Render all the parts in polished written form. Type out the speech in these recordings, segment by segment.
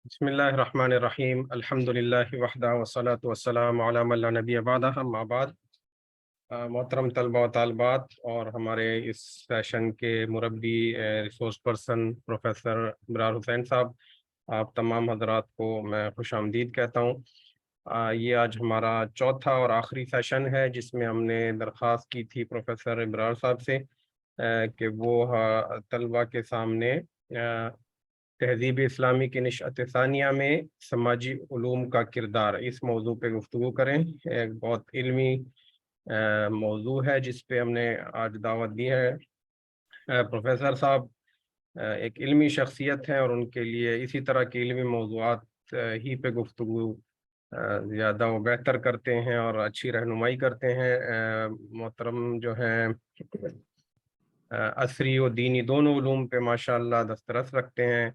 बिस्मिल्लाहिर्रहमानिर्रहीम अल्हम्दुलिल्लाहि वहदा वस्सलातु वस्सलामु अला मन ला नबिय्य बअदह अम्मा बाद। मोहतरम तलबा व तालिबात और हमारे इस सेशन के मुरब्बी रिसोर्स पर्सन प्रोफेसर इमरार हुसैन साहब, आप तमाम हजरात को मैं खुश आमदीद कहता हूँ। ये आज हमारा चौथा और आखिरी सेशन है जिसमें हमने दरख्वास्त की थी प्रोफेसर इमरार साहब से कि वो तलबा के सामने तहज़ीब इस्लामी की निशअत सानिया में समाजी उलूम का किरदार इस मौजू पे गुफ्तगू करें। एक बहुत इल्मी मौजू है जिस पे हमने आज दावत दी है। प्रोफेसर साहब एक इल्मी शख्सियत है और उनके लिए इसी तरह के इल्मी मौज़ूआत ही पे गुफ्तगू ज़्यादा वो बेहतर करते हैं और अच्छी रहनुमाई करते हैं। मोहतरम जो हैं असरी और दीनी दोनों उलूम पे माशाअल्लाह दस्तरस रखते हैं,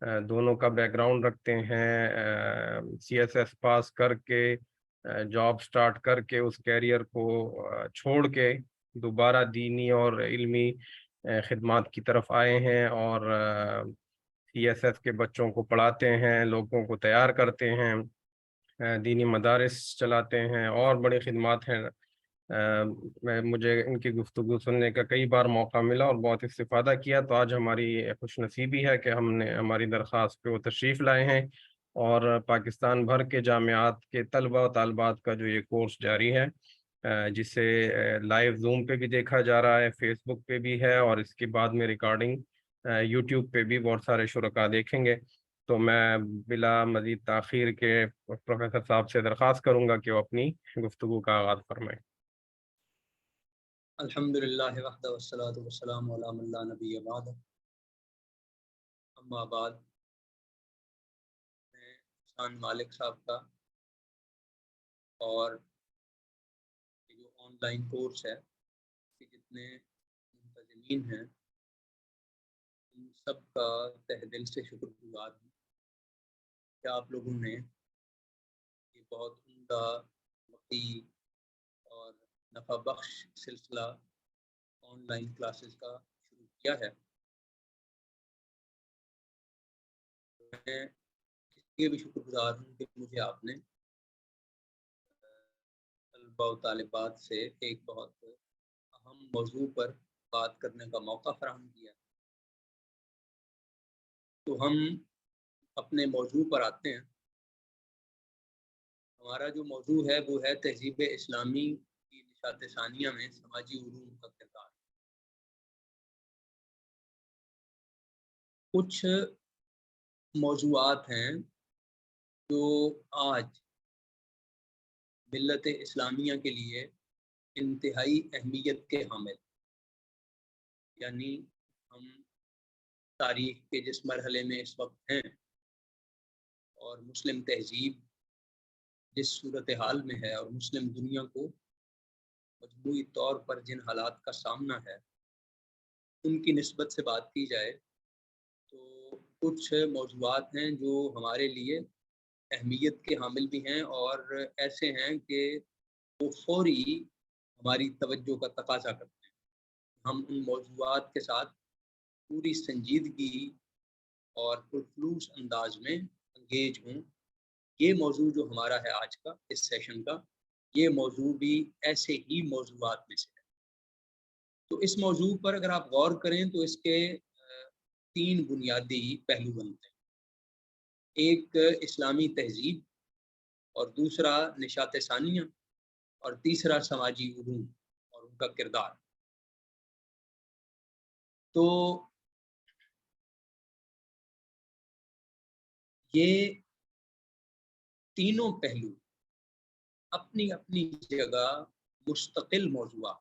दोनों का बैकग्राउंड रखते हैं। सीएसएस पास करके जॉब स्टार्ट करके उस कैरियर को छोड़ के दोबारा दीनी और इल्मी खिदमात की तरफ आए हैं और सीएसएस के बच्चों को पढ़ाते हैं, लोगों को तैयार करते हैं, दीनी मदारिस चलाते हैं और बड़ी खिदमात हैं। मुझे इनकी गुफ्तगू सुनने का कई बार मौका मिला और बहुत इस्तिफ़ादा किया, तो आज हमारी खुशनसीबी है कि हमने हमारी दरख्वास्त पे वो तशरीफ़ लाए हैं और पाकिस्तान भर के जामियात के तलबा और तालिबात का जो ये कोर्स जारी है, जिसे लाइव जूम पे भी देखा जा रहा है, फेसबुक पे भी है और इसके बाद में रिकॉर्डिंग यूट्यूब पे भी बहुत सारे शुरका देखेंगे। तो मैं बिला मज़ीद ताख़ीर के प्रोफेसर साहब से दरख्वास्त करूँगा कि वो अपनी गुफ्तगू का आगाज़ फरमाएँ। अल्हम्दुलिल्लाहि वहदा वस्सलातु वस्सलामु अला मन ला नबिय्य बअदह अम्मा बाद। मैं हुसैन मालिक साहब का और ये जो ऑनलाइन कोर्स है कि जितने मुंतज़मीन हैं उन सब का तहे दिल से शुक्रगुज़ार हूँ कि आप लोगों ने ये बहुत उम्दा, वक़ी और नफ़ा बख्श सिलसिला ऑनलाइन क्लासेस का शुरू किया है। मैं इसलिए भी शुक्रगुज़ार हूँ कि मुझे आपने तलबा व तालिबात से एक बहुत अहम मौजू पर बात करने का मौका फ़राहम किया। तो हम अपने मौजू पर आते हैं। हमारा जो मौजू है वो है तहज़ीब इस्लामी की निशात सानिया में समाजी उलूम का किरदार। कुछ मौजूआत हैं जो आज मिल्लत इस्लामिया के लिए इंतहाई अहमियत के हामिल, यानी हम तारीख़ के जिस मरहले में इस वक्त हैं और मुस्लिम तहज़ीब जिस सूरत हाल में है और मुस्लिम दुनिया को मजमूई तौर पर जिन हालात का सामना है उनकी निस्बत से बात की जाए तो कुछ मौज़ूआत हैं जो हमारे लिए अहमियत के हामिल भी हैं और ऐसे हैं कि वो फ़ौरी हमारी तवज्जो का तकाज़ा करते हैं। हम उन मौज़ूआत के साथ पूरी संजीदगी और पुरखलूस अंदाज में अंगेज हों। ये मौजू जो हमारा है आज का इस सेशन का, ये मौजू भी ऐसे ही मौजूआत में से है। तो इस मौजू पर अगर आप गौर करें तो इसके 3 बुनियादी पहलू बनते हैं। एक इस्लामी तहज़ीब और दूसरा निशात सानिया और तीसरा समाजी उलूम और उनका किरदार। तो ये तीनों पहलू अपनी अपनी जगह मुस्तकिल मौज़ूआत,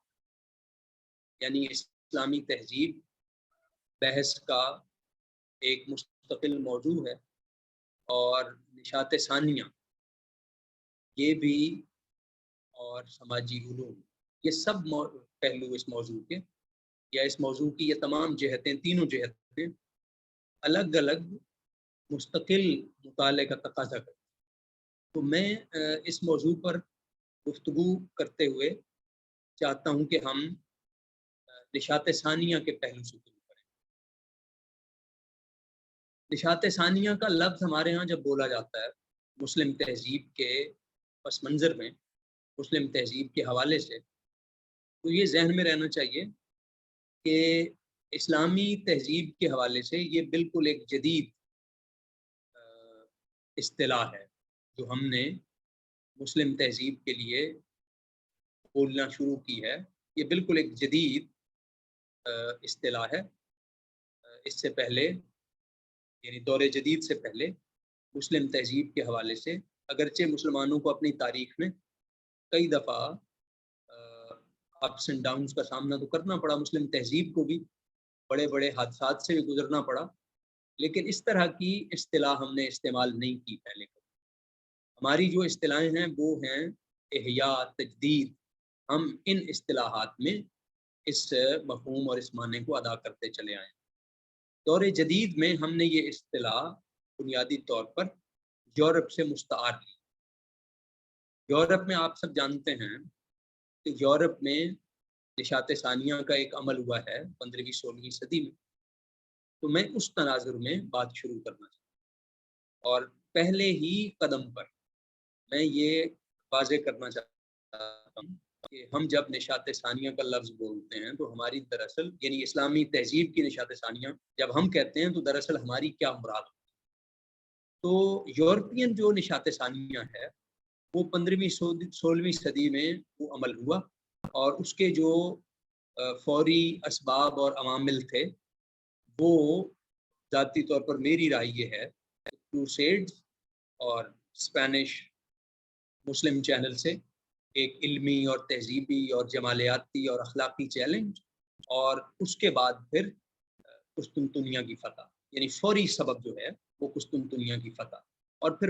यानी इस्लामी तहज़ीब बहस का एक मुस्तकिल मौजू है और निशात सानिया ये भी, और समाजी उलूम, ये सब पहलू इस मौजू के या इस मौजू की ये तमाम जहतें, तीनों जहतें अलग अलग मुस्तकिल मुताले का तकाज़ा करती हैं। तो मैं इस मौजू पर गुफ्तगू करते हुए चाहता हूँ कि हम निशात सानिया के पहलू से शुरू करें। نشاط ثانیہ کا لفظ ہمارے ہاں جب بولا جاتا ہے مسلم تہذیب کے پس منظر میں، مسلم تہذیب کے حوالے سے، تو یہ ذہن میں رہنا چاہیے کہ اسلامی تہذیب کے حوالے سے یہ بالکل ایک جدید اصطلاح ہے جو ہم نے مسلم تہذیب کے لیے بولنا شروع کی ہے۔ یہ بالکل ایک جدید اصطلاح ہے۔ اس سے پہلے یعنی دور جدید سے پہلے مسلم تہذیب کے حوالے سے اگرچہ مسلمانوں کو اپنی تاریخ میں کئی دفعہ اپس اینڈ ڈاؤنس کا سامنا تو کرنا پڑا، مسلم تہذیب کو بھی بڑے بڑے حادثات سے بھی گزرنا پڑا، لیکن اس طرح کی اصطلاح ہم نے استعمال نہیں کی پہلے۔ ہماری جو اصطلاحیں ہیں وہ ہیں احیاء، تجدید۔ ہم ان اصطلاحات میں اس مفہوم اور اس معنی کو ادا کرتے چلے آئے۔ دور جدید میں ہم نے یہ اصطلاح بنیادی طور پر یورپ سے مستعار لی۔ یورپ میں آپ سب جانتے ہیں کہ یورپ میں نشاط ثانیہ کا ایک عمل ہوا ہے 15ویں-16ویں صدی میں۔ تو میں اس تناظر میں بات شروع کرنا چاہتا ہوں، اور پہلے ہی قدم پر میں یہ واضح کرنا چاہتا ہوں کہ ہم جب نشاط ثانیہ کا لفظ بولتے ہیں تو ہماری دراصل یعنی اسلامی تہذیب کی نشاط ثانیہ جب ہم کہتے ہیں تو دراصل ہماری کیا مراد ہوتی ہے۔ تو یورپین جو نشاط ثانیہ ہے وہ 15ویں-16ویں صدی میں وہ عمل ہوا، اور اس کے جو فوری اسباب اور عوامل تھے وہ ذاتی طور پر میری رائے یہ ہے کروسیڈز اور اسپینش مسلم چینل سے ایک علمی اور تہذیبی اور جمالیاتی اور اخلاقی چیلنج، اور اس کے بعد پھر قسطنطنیہ کی فتح، یعنی فوری سبب جو ہے وہ قسطنطنیہ کی فتح، اور پھر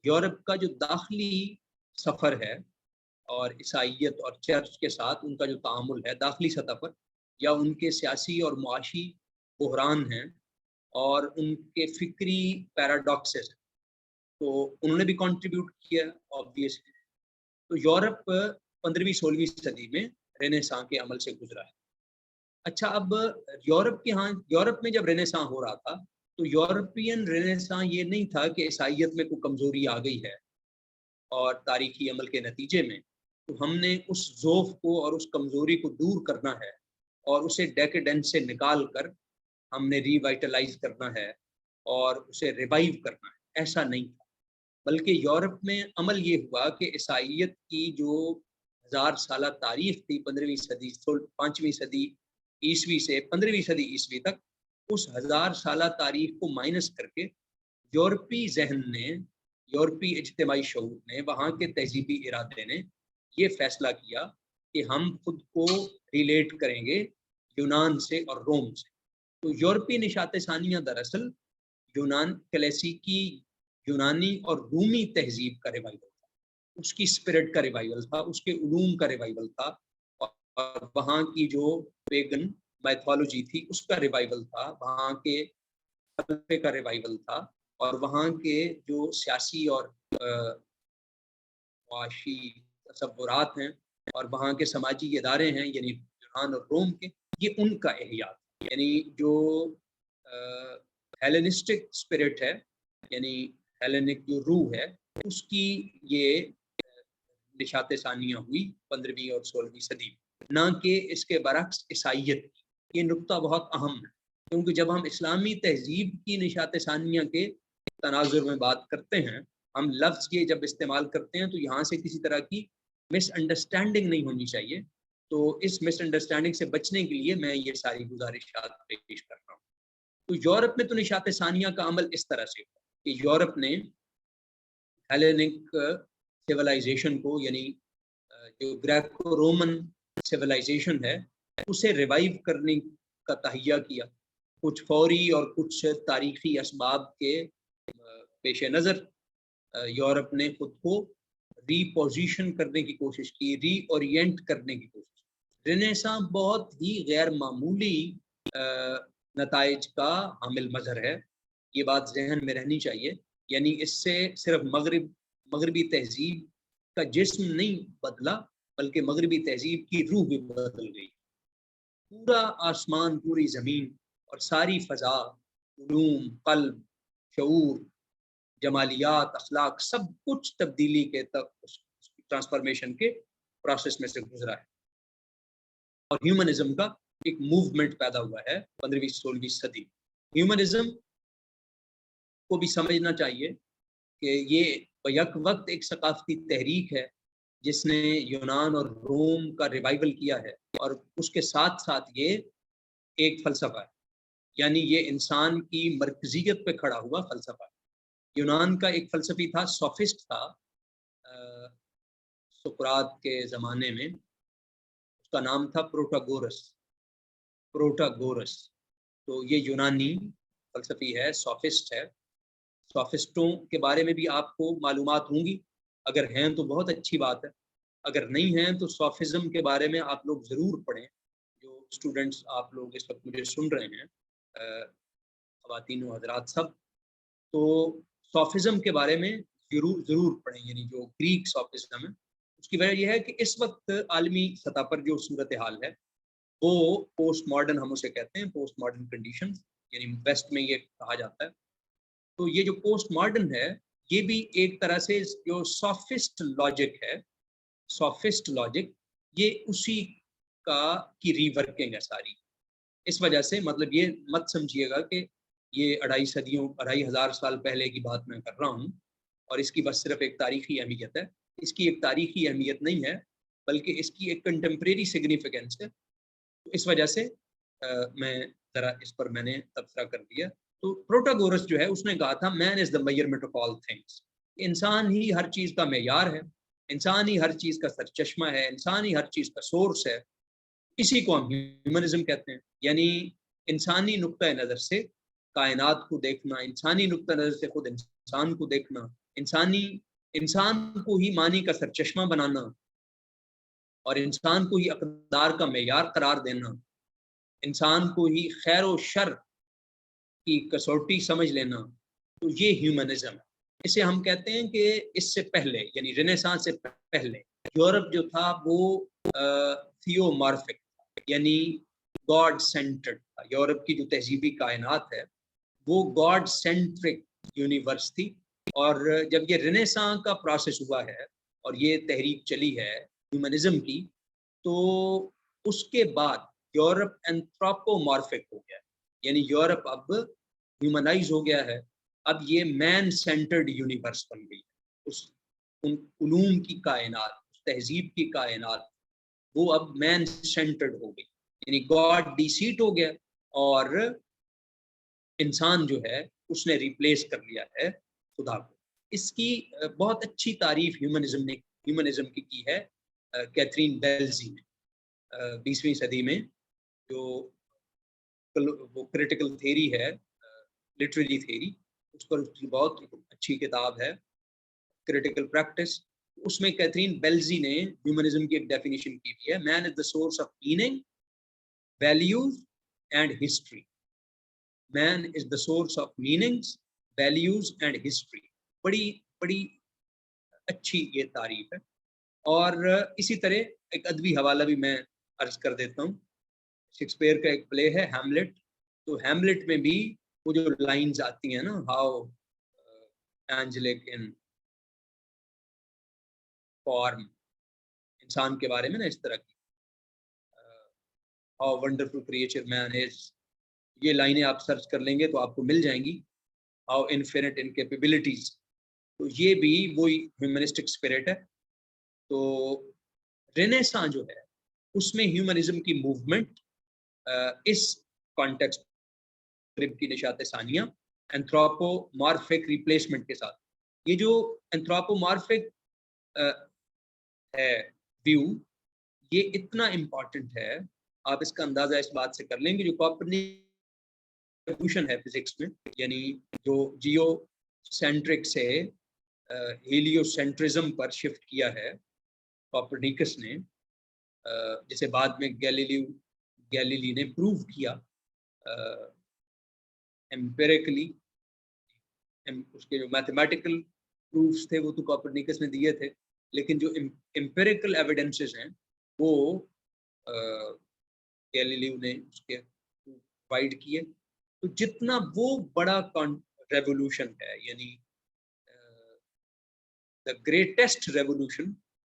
یورپ کا جو داخلی سفر ہے اور عیسائیت اور چرچ کے ساتھ ان کا جو تعامل ہے داخلی سطح پر، یا ان کے سیاسی اور معاشی بحران ہیں اور ان کے فکری پیراڈاکسز، تو انہوں نے بھی کنٹریبیوٹ کیا obviously۔ تو یورپ 15ویں-16ویں صدی میں رینیساں کے عمل سے گزرا ہے۔ اچھا، اب یورپ میں جب رینیساں ہو رہا تھا تو یورپین رینیساں یہ نہیں تھا کہ عیسائیت میں کوئی کمزوری آ گئی ہے اور تاریخی عمل کے نتیجے میں تو ہم نے اس ضعف کو اور اس کمزوری کو دور کرنا ہے اور اسے ڈیکیڈنس سے نکال کر ہم نے ری وائٹلائز کرنا ہے اور اسے ریوائیو کرنا ہے، ایسا نہیں تھا۔ بلکہ یورپ میں عمل یہ ہوا کہ عیسائیت کی جو 1000 سالہ تاریخ تھی 15ویں صدی 5ویں صدی عیسوی سے 15ویں صدی عیسوی تک، اس 1000 سالہ تاریخ کو مائنس کر کے یورپی ذہن نے، یورپی اجتماعی شعور نے، وہاں کے تہذیبی ارادے نے یہ فیصلہ کیا کہ ہم خود کو ریلیٹ کریں گے یونان سے اور روم سے۔ تو یورپی نشاط ثانیہ دراصل کلاسیکی یونانی اور رومی تہذیب کا ریوائول تھا، اس کی اسپرٹ کا ریوائول تھا، اس کے علوم کا ریوائول تھا، اور وہاں کی جو پیگن میتھولوجی تھی اس کا ریوائول تھا، وہاں کے فلسفے کا ریوائول تھا، اور وہاں کے جو سیاسی اور معاشی تصورات ہیں اور وہاں کے سماجی ادارے ہیں یعنی یونان اور روم کے، یہ ان کا احیاء، یعنی جو ہیلینسٹک اسپرٹ ہے، یعنی ہیلینک جو روح ہے، اس کی یہ نشاط ثانیہ ہوئی 15ویں اور 16ویں صدی میں، نہ کہ اس کے برعکس عیسائیت۔ یہ نقطہ بہت اہم ہے، کیونکہ جب ہم اسلامی تہذیب کی نشاط ثانیہ کے تناظر میں بات کرتے ہیں، ہم لفظ یہ جب استعمال کرتے ہیں تو یہاں سے کسی طرح کی مس انڈرسٹینڈنگ نہیں ہونی چاہیے۔ تو اس مس انڈرسٹینڈنگ سے بچنے کے لیے میں یہ ساری گزارشات پیش کر رہا ہوں۔ تو یورپ میں تو نشاط ثانیہ کا عمل اس طرح سے ہوا کہ یورپ نے ہیلینک سیولائزیشن کو، یعنی جو گریکو رومن سیولائزیشن ہے، اسے ریوائیو کرنے کا تہیہ کیا، کچھ فوری اور کچھ تاریخی اسباب کے پیش نظر یورپ نے خود کو ری پوزیشن کرنے کی کوشش کی، ری اورینٹ کرنے کی کوشش کی۔ رینیساں بہت ہی غیر معمولی نتائج کا حامل مظہر ہے، یہ بات ذہن میں رہنی چاہیے۔ یعنی اس سے صرف مغربی تہذیب کا جسم نہیں بدلا، بلکہ مغربی تہذیب کی روح بھی بدل گئی۔ پورا آسمان، پوری زمین اور ساری فضا، علوم، قلب शऊर, जमालियात, अखलाक, सब कुछ तब्दीली के तक ट्रांसफॉर्मेशन के प्रोसेस में से गुजरा है। और ह्यूमनिज्म का एक मूवमेंट पैदा हुआ है 15वीं-16वीं सदी। ह्यूमनिज्म को भी समझना चाहिए कि ये बैक वक्त एक सकाफती तहरीक है जिसने यूनान और रोम का रिवाइवल किया है, और उसके साथ साथ ये एक फ़लसफ़ा है, यानी ये इंसान की मरकज़ियत पे खड़ा हुआ फ़लसफ़ा है। यूनान का एक फ़लसफ़ी था, सोफिस्ट था, सुकरात के ज़माने में, उसका नाम था प्रोटागोरस। प्रोटागोरस, तो ये यूनानी फ़लसफ़ी है, सोफिस्ट है। सोफिस्टों के बारे में भी आपको मालूमात होंगी, अगर हैं तो बहुत अच्छी बात है, अगर नहीं हैं तो सोफिज़्म के बारे में आप लोग ज़रूर पढ़ें। जो स्टूडेंट्स आप लोग इस वक्त मुझे सुन रहे हैं, ख़वातीन व हज़रात सब, तो सोफिज़्म के बारे में ज़रूर पढ़ें, यानी जो ग्रीक सोफिज़्म है। उसकी वजह यह है कि इस वक्त आलमी सतह पर जो सूरत हाल है वो पोस्ट मॉडर्न, हम उसे कहते हैं पोस्ट मॉडर्न कंडीशंस, यानी वेस्ट में ये कहा जाता है। तो ये जो पोस्ट मॉडर्न है, ये भी एक तरह से जो सॉफिस्ट लॉजिक है, सॉफिस्ट लॉजिक, ये उसी का की रीवर्किंग है सारी। इस वजह से मतलब ये मत समझिएगा कि ये 2,500 साल पहले की बात मैं कर रहा हूँ और इसकी बस सिर्फ एक तारीखी अहमियत है। इसकी एक तारीखी अहमियत नहीं है, बल्कि इसकी एक कंटेम्प्रेरी सिग्निफिकेंस है। तो इस वजह से मैं ज़रा इस पर मैंने तबसरा कर दिया। तो प्रोटागोरस जो है उसने कहा था, man is the measurement of all things. इंसान ही हर चीज़ का मेयार है, इंसान ही हर चीज़ का सरचश्मा है, इंसान ही हर चीज़ का सोर्स है। इसी को हम ह्यूमनिज्म कहते हैं, यानी इंसानी नुक्ता नज़र से कायनात को देखना, इंसानी नुक्ता नज़र से खुद इंसान को देखना, इंसान को ही मानी का सरचश्मा बनाना और इंसान को ही अक़दार का मेयार करार देना, इंसान को ही खैर व शर की कसौटी समझ लेना, तो ये ह्यूमनिज्म है। इसे हम कहते हैं कि इससे पहले, यानी रेनेसांस से पहले यूरोप जो था वो थियोमॉर्फिक था, यानी गॉड सेंटर्ड था। यूरोप की जो तहजीबी कायनात है वो गॉड सेंट्रिक यूनिवर्स थी। और जब ये रेनेसांस का प्रोसेस हुआ है और ये तहरीक चली है ह्यूमनिज्म की, तो उसके बाद यूरोप एंथ्रोपोमॉर्फिक हो गया, यानी यूरोप अब ह्यूमनाइज हो गया है। अब ये मैन सेंटर्ड यूनिवर्स बन गई है। उस उलूम की कायनात, उस तहजीब की कायनात, वो अब मैन सेंटर्ड हो गई, यानी गॉड डिसीट हो गया और इंसान जो है उसने रिप्लेस कर लिया है खुदा को। इसकी बहुत अच्छी तारीफ ह्यूमनिज्म की है कैथरीन बेल्जी ने 20वीं सदी में। जो वो क्रिटिकल थ्योरी है, लिटरेरी थ्योरी, उस पर उसकी बहुत अच्छी किताब है क्रिटिकल प्रैक्टिस। उसमें कैथरीन बेल्जी ने ह्यूमनिज्म की एक डेफिनेशन की हुई है, man is the source of meaning, values and history. Man is the source of meanings, values and history. बड़ी बड़ी अच्छी ये तारीफ है। और इसी तरह एक अदबी हवाला भी मैं अर्ज कर देता हूँ। शेक्सपियर का एक प्ले है हैमलेट, तो हैमलेट में भी वो जो लाइंस आती हैं ना, हाउ एंजेलिक इन फॉर्म, इंसान के बारे में ना इस तरह की, how wonderful creature man is, ये लाइनें आप सर्च कर लेंगे तो आपको मिल जाएंगी। हाउ इन्फिनिट इन कैपेबिलिटीज, तो ये भी वही ह्यूमनिस्टिक स्पिरिट है। तो रेनेसां जो है उसमें ह्यूमनिज्म की मूवमेंट इस कॉन्टेक्स्ट की निशात सानिया एंथ्रोपोमॉर्फिक रिप्लेसमेंट के साथ, ये जो एंथ्रोपोमॉर्फिक है व्यू, ये इतना इम्पॉर्टेंट है, आप इसका अंदाजा इस बात से कर लेंगे, जो कॉपरनिकस है फिजिक्स में, यानी जो जियो सेंट्रिक से हेलियोसेंट्रिज्म पर शिफ्ट किया है कॉपरनिकस ने, जिसे बाद में गैलीली ने प्रूव किया एम्पिरिकली। उसके जो मैथमेटिकल प्रूफ्स थे वो तो कॉपरनिकस ने दिए थे, लेकिन जो एम्पिरिकल एविडेंसेस हैं वो गैलीलियो ने उसके प्रोवाइड किए। तो जितना वो बड़ा रेवोल्यूशन है, यानी the greatest revolution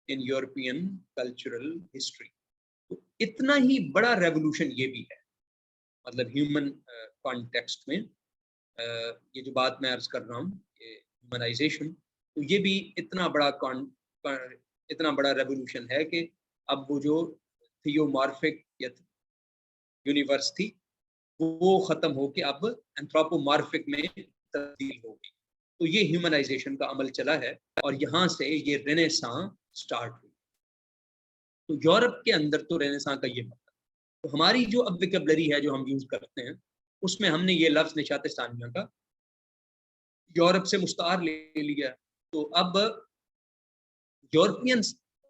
in European cultural history. तो इतना ही बड़ा रेवोल्यूशन ये भी है, मतलब ह्यूमन कॉन्टेक्स्ट में ये जो बात मैं अर्ज कर रहा हूँ, ह्यूमनाइजेशन, तो ये भी इतना बड़ा रेवोल्यूशन है कि अब वो जो थियोमॉर्फिक या यूनिवर्स थी वो खत्म होके अब एंथ्रोपोमॉर्फिक में तब्दील हो गई। तो ये ह्यूमनाइजेशन का अमल चला है और यहाँ से ये रेनेसां स्टार्ट हुई। तो यूरोप के अंदर तो रेनेसां का ये मतलब, तो हमारी जो अब वोकैबुलरी है जो हम यूज करते हैं उसमें हमने ये लफ्ज निशात सानिया का यूरोप से मुस्तार ले लिया। तो अब यूरोपियन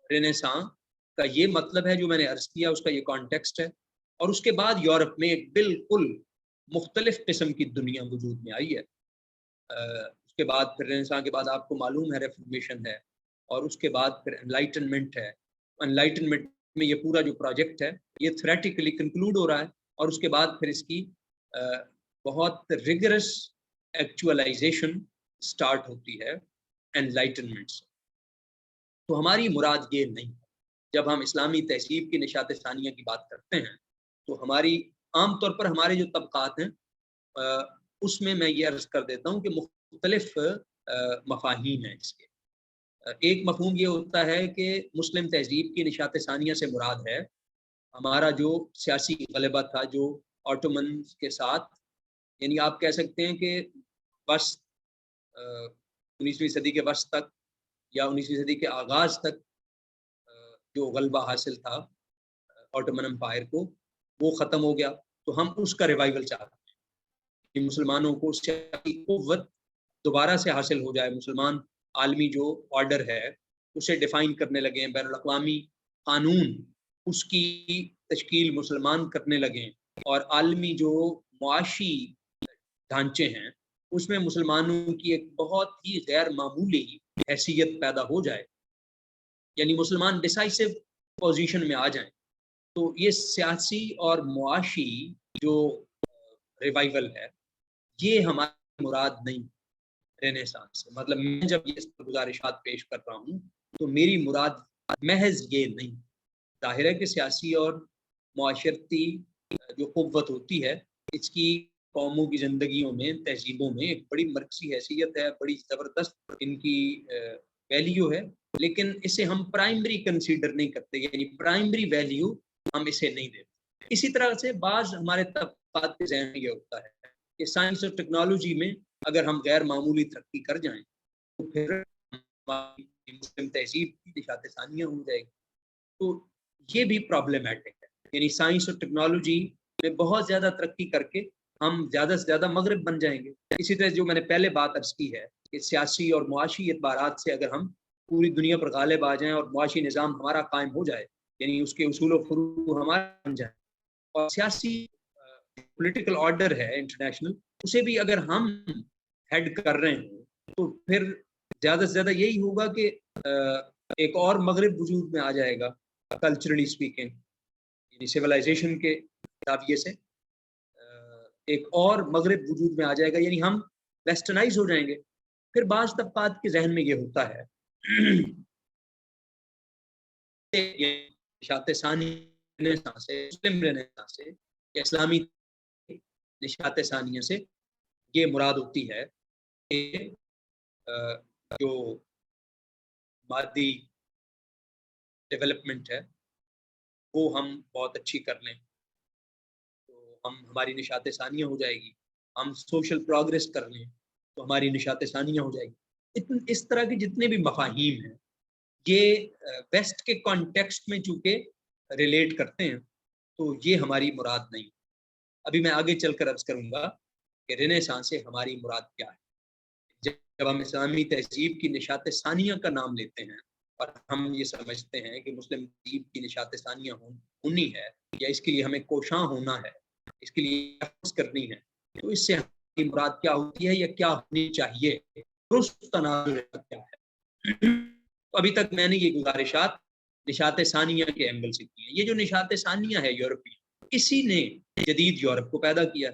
रेनेसां का ये मतलब है जो मैंने अर्ज किया, उसका ये कॉन्टेक्स्ट है। और उसके बाद यूरोप में एक बिल्कुल मुख्तलिफ किस्म की दुनिया वजूद में आई है। उसके बाद फिर रेनेसां के बाद आपको मालूम है रेफॉर्मेशन है, और उसके बाद फिर एनलाइटनमेंट है। एनलाइटनमेंट में ये पूरा जो प्रोजेक्ट है ये थ्योरेटिकली कंक्लूड हो रहा है, और उसके बाद फिर इसकी बहुत रिगरस एक्चुअलाइजेशन स्टार्ट होती है एनलाइटनमेंट से। तो हमारी मुराद ये नहीं, जब हम इस्लामी तहजीब की निशात सानिया की बात करते हैं तो हमारी आम तौर पर हमारे जो तबकात हैं उसमें मैं ये अर्ज कर देता हूँ कि मुख्तलिफ मफाहीम हैं इसके। एक मफहूम ये होता है कि मुस्लिम तहजीब की निशात सानिया से मुराद है हमारा जो सियासी गलबा था जो ऑटोमन के साथ, यानी आप कह सकते हैं कि बस 19वीं सदी के वस्त तक या 19वीं सदी के आगाज़ तक जो गलबा हासिल था ऑटोमन एम्पायर को, वो ख़त्म हो गया। तो हम उसका रिवाइवल चाहते हैं कि मुसलमानों को सियासी कुव्वत दोबारा से हासिल हो जाए, मुसलमान आलमी जो ऑर्डर है उसे डिफ़ाइन करने लगे हैं, बैनुल अक़वामी कानून उसकी तश्कील मुसलमान करने लगें, और आलमी जो मुआशी ढांचे हैं उसमें मुसलमानों की एक बहुत ही गैर मामूली हैसियत पैदा हो जाए, यानी मुसलमान डिसाइसिव पोजीशन में आ जाएं। तो ये सियासी और मुआशी जो रिवाइवल है ये हमारी मुराद नहीं रेनेसांस से। मतलब मैं जब ये गुजारिशात पेश कर रहा हूँ तो मेरी मुराद महज ये नहीं। जाहिर है कि सियासी और मुआशरती जो क़ुव्वत होती है इसकी कौमों की ज़िंदगियों में, तहजीबों में एक बड़ी मरकज़ी हैसियत है, बड़ी ज़बरदस्त इनकी वैल्यू है, लेकिन इसे हम प्राइमरी कंसीडर नहीं करते, यानी प्राइमरी वैल्यू हम इसे नहीं देते। इसी तरह से बाज़ हमारे तबक़ात के ज़हन में ये होता है कि साइंस और टेक्नोलॉजी में अगर हम गैर मामूली तरक्की कर जाएं तो फिर मुस्लिम तहजीब की निशात सानिया हो जाएगी। तो ये भी प्रॉब्लमैटिक है, यानी साइंस और टेक्नोलॉजी में बहुत ज़्यादा तरक्की करके हम ज़्यादा से ज़्यादा मगरब बन जाएंगे। इसी तरह जो मैंने पहले बात अर्ज की है कि सियासी और मुआशी एतबारात से अगर हम पूरी दुनिया पर गालिब आ जाएं और मुआशी निज़ाम हमारा कायम हो जाए, यानी उसके उसूल व फुरू हमारा बन जाए, और सियासी पॉलिटिकल ऑर्डर है इंटरनेशनल उसे भी अगर हम हेड कर रहे हैं तो फिर ज़्यादा से ज़्यादा यही होगा कि एक और मगरब वजूद में आ जाएगा कल्चरली स्पीकिंग, यानी सिविलाइजेशन के जाविये से एक और मगरब वजूद में आ जाएगा, यानी हम वेस्टर्नाइज हो जाएंगे। फिर बाज़ तबक़ात के जहन में ये होता है निशात सानिया से, मुस्लिम रेनेसां से, इस्लामी निशात सानिया से ये मुराद होती है कि जो मादी डेवलपमेंट है वो हम बहुत अच्छी कर लें तो हम हमारी निशात सानिया हो जाएगी, हम सोशल प्रोग्रेस कर लें तो हमारी निशात सानिया हो जाएगी। इस तरह के जितने भी मफाहीम हैं ये वेस्ट के कॉन्टेक्स्ट में चूँकि रिलेट करते हैं तो ये हमारी मुराद नहीं। अभी मैं आगे चलकर अर्ज करूँगा कि रेनेसां से हमारी मुराद क्या है। जब हम इस्लामी तहजीब की निशात सानिया का नाम लेते हैं और हम ये समझते हैं कि मुस्लिम तहजीब की निशात सानिया होनी है या इसके लिए हमें कोशां होना है, इसके लिए एफर्ट्स करनी है, तो इससे हमारी मुराद क्या होती है या क्या होनी चाहिए, दुरुस्त तनाज़ुर क्या है। तो अभी तक मैंने ये गुजारिशात निशात सानिया के एंगल से की है। ये जो निशात सानिया है यूरोपीय, इसी ने जदीद यूरोप को पैदा किया।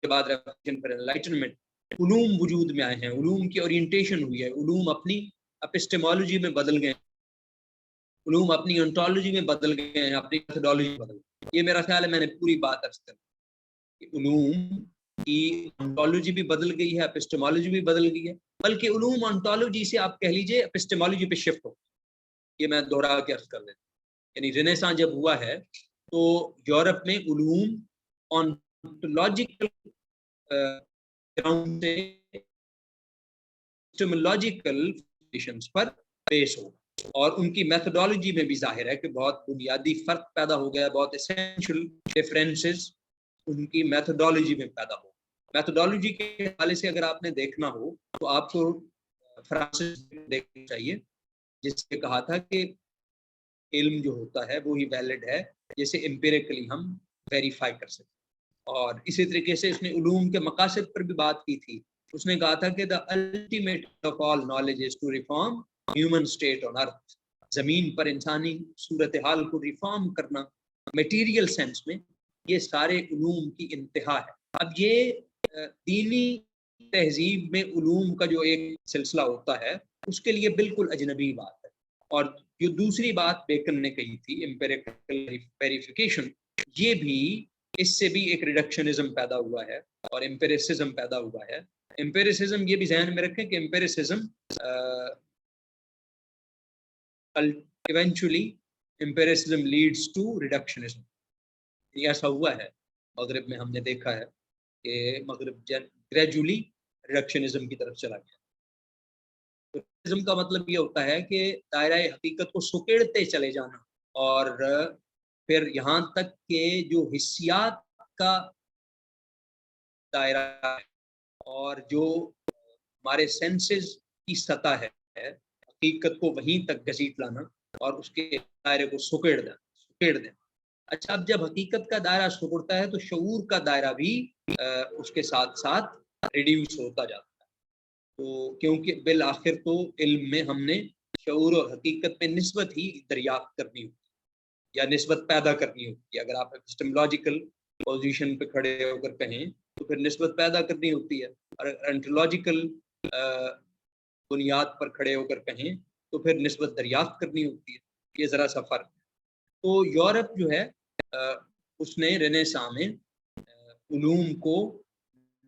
के बाद रेवोल्यूशन फिर एनलाइटनमेंट, उलूम वजूद में आए हैं, उलूम की ओरिएंटेशन हुई है, उलूम अपनी एपिस्टेमोलॉजी में बदल गए, उलूम अपनी ओंटोलॉजी में बदल गए हैं, अपनी मेथोडोलॉजी में बदल गए। ये मेरा ख्याल है मैंने पूरी बात अर्ज कर दी। उलूम की ओंटोलॉजी भी बदल गई है, एपिस्टेमोलॉजी भी बदल गई है, बल्कि उलूम ओंटोलॉजी से आप कह लीजिए एपिस्टेमोलॉजी पे शिफ्ट हो। ये मैं दोहरा के अर्ज कर देता हूँ। यानी रेनेसां जब हुआ है तो यूरोप में उलूम ऑन्टोलॉजिकल ग्राउंड से एपिस्टेमोलॉजिकल फाउंडेशंस पर बेस हो, और उनकी मेथोडोलॉजी में भी जाहिर है कि बहुत बुनियादी फर्क पैदा हो गया, बहुत एसेंशियल डिफरेंसेस उनकी मेथोडोलॉजी में पैदा हो। मेथोडोलॉजी के हवाले से अगर आपने देखना हो तो आपको फ्रांसिस देखना चाहिए, जिसने कहा था कि इल्म जो होता है वो ही वैलिड है जैसे एम्पिरिकली हम वेरीफाई कर सकते। और इसी तरीके से उसने उलूम के मकासद पर भी बात की थी। उसने कहा था कि the ultimate of all knowledge is to reform human state on earth. जमीन पर इंसानी सूरत हाल को रिफॉर्म करना मटेरियल सेंस में, ये सारे उलूम की इंतहा है। अब ये दीनी तहजीब में उलूम का जो एक सिलसिला होता है उसके लिए बिल्कुल अजनबी बात है। और जो दूसरी बात बेकन ने कही थी एम्पिरिकल वेरिफिकेशन, ये भी इससे भी एक रिडक्शनिज्म पैदा हुआ है और एम्पिरिसिज्म पैदा हुआ है। एम्पिरिसिज्म, ये भी ध्यान में रखें कि empiricism eventually empiricism leads to reductionism. ये ऐसा हुआ है मगरिब में, हमने देखा है कि मगरिब ग्रेजुअली रिडक्शनिज्म की तरफ चला गया। रिडक्शनिज्म का मतलब ये होता है कि दायरा हकीकत को सुकेड़ते चले जाना, और फिर यहाँ तक के जो हिस्सियात का दायरा है और जो हमारे सेंसेस की सतह है, हकीकत को वहीं तक घसीट लाना और उसके दायरे को सुकेड़ देना। अच्छा, अब जब हकीकत का दायरा सुकड़ता है तो शऊर का दायरा भी उसके साथ साथ रिड्यूस होता जाता है। तो क्योंकि बिल आखिर तो इल्म में हमने शऊर और हकीकत में निस्बत ही दरियाफ्त करनी होती है या निस्बत पैदा करनी होती है। अगर आप एपिस्टेमोलॉजिकल पोजीशन पे खड़े होकर कहें तो फिर निस्बत पैदा करनी होती है, और एंटोलॉजिकल बुनियाद पर खड़े होकर कहें तो फिर निस्बत दरियाफ्त करनी होती है। ये ज़रा सा फ़र्क है। तो यूरोप जो है उसने रेनेसां में उलूम को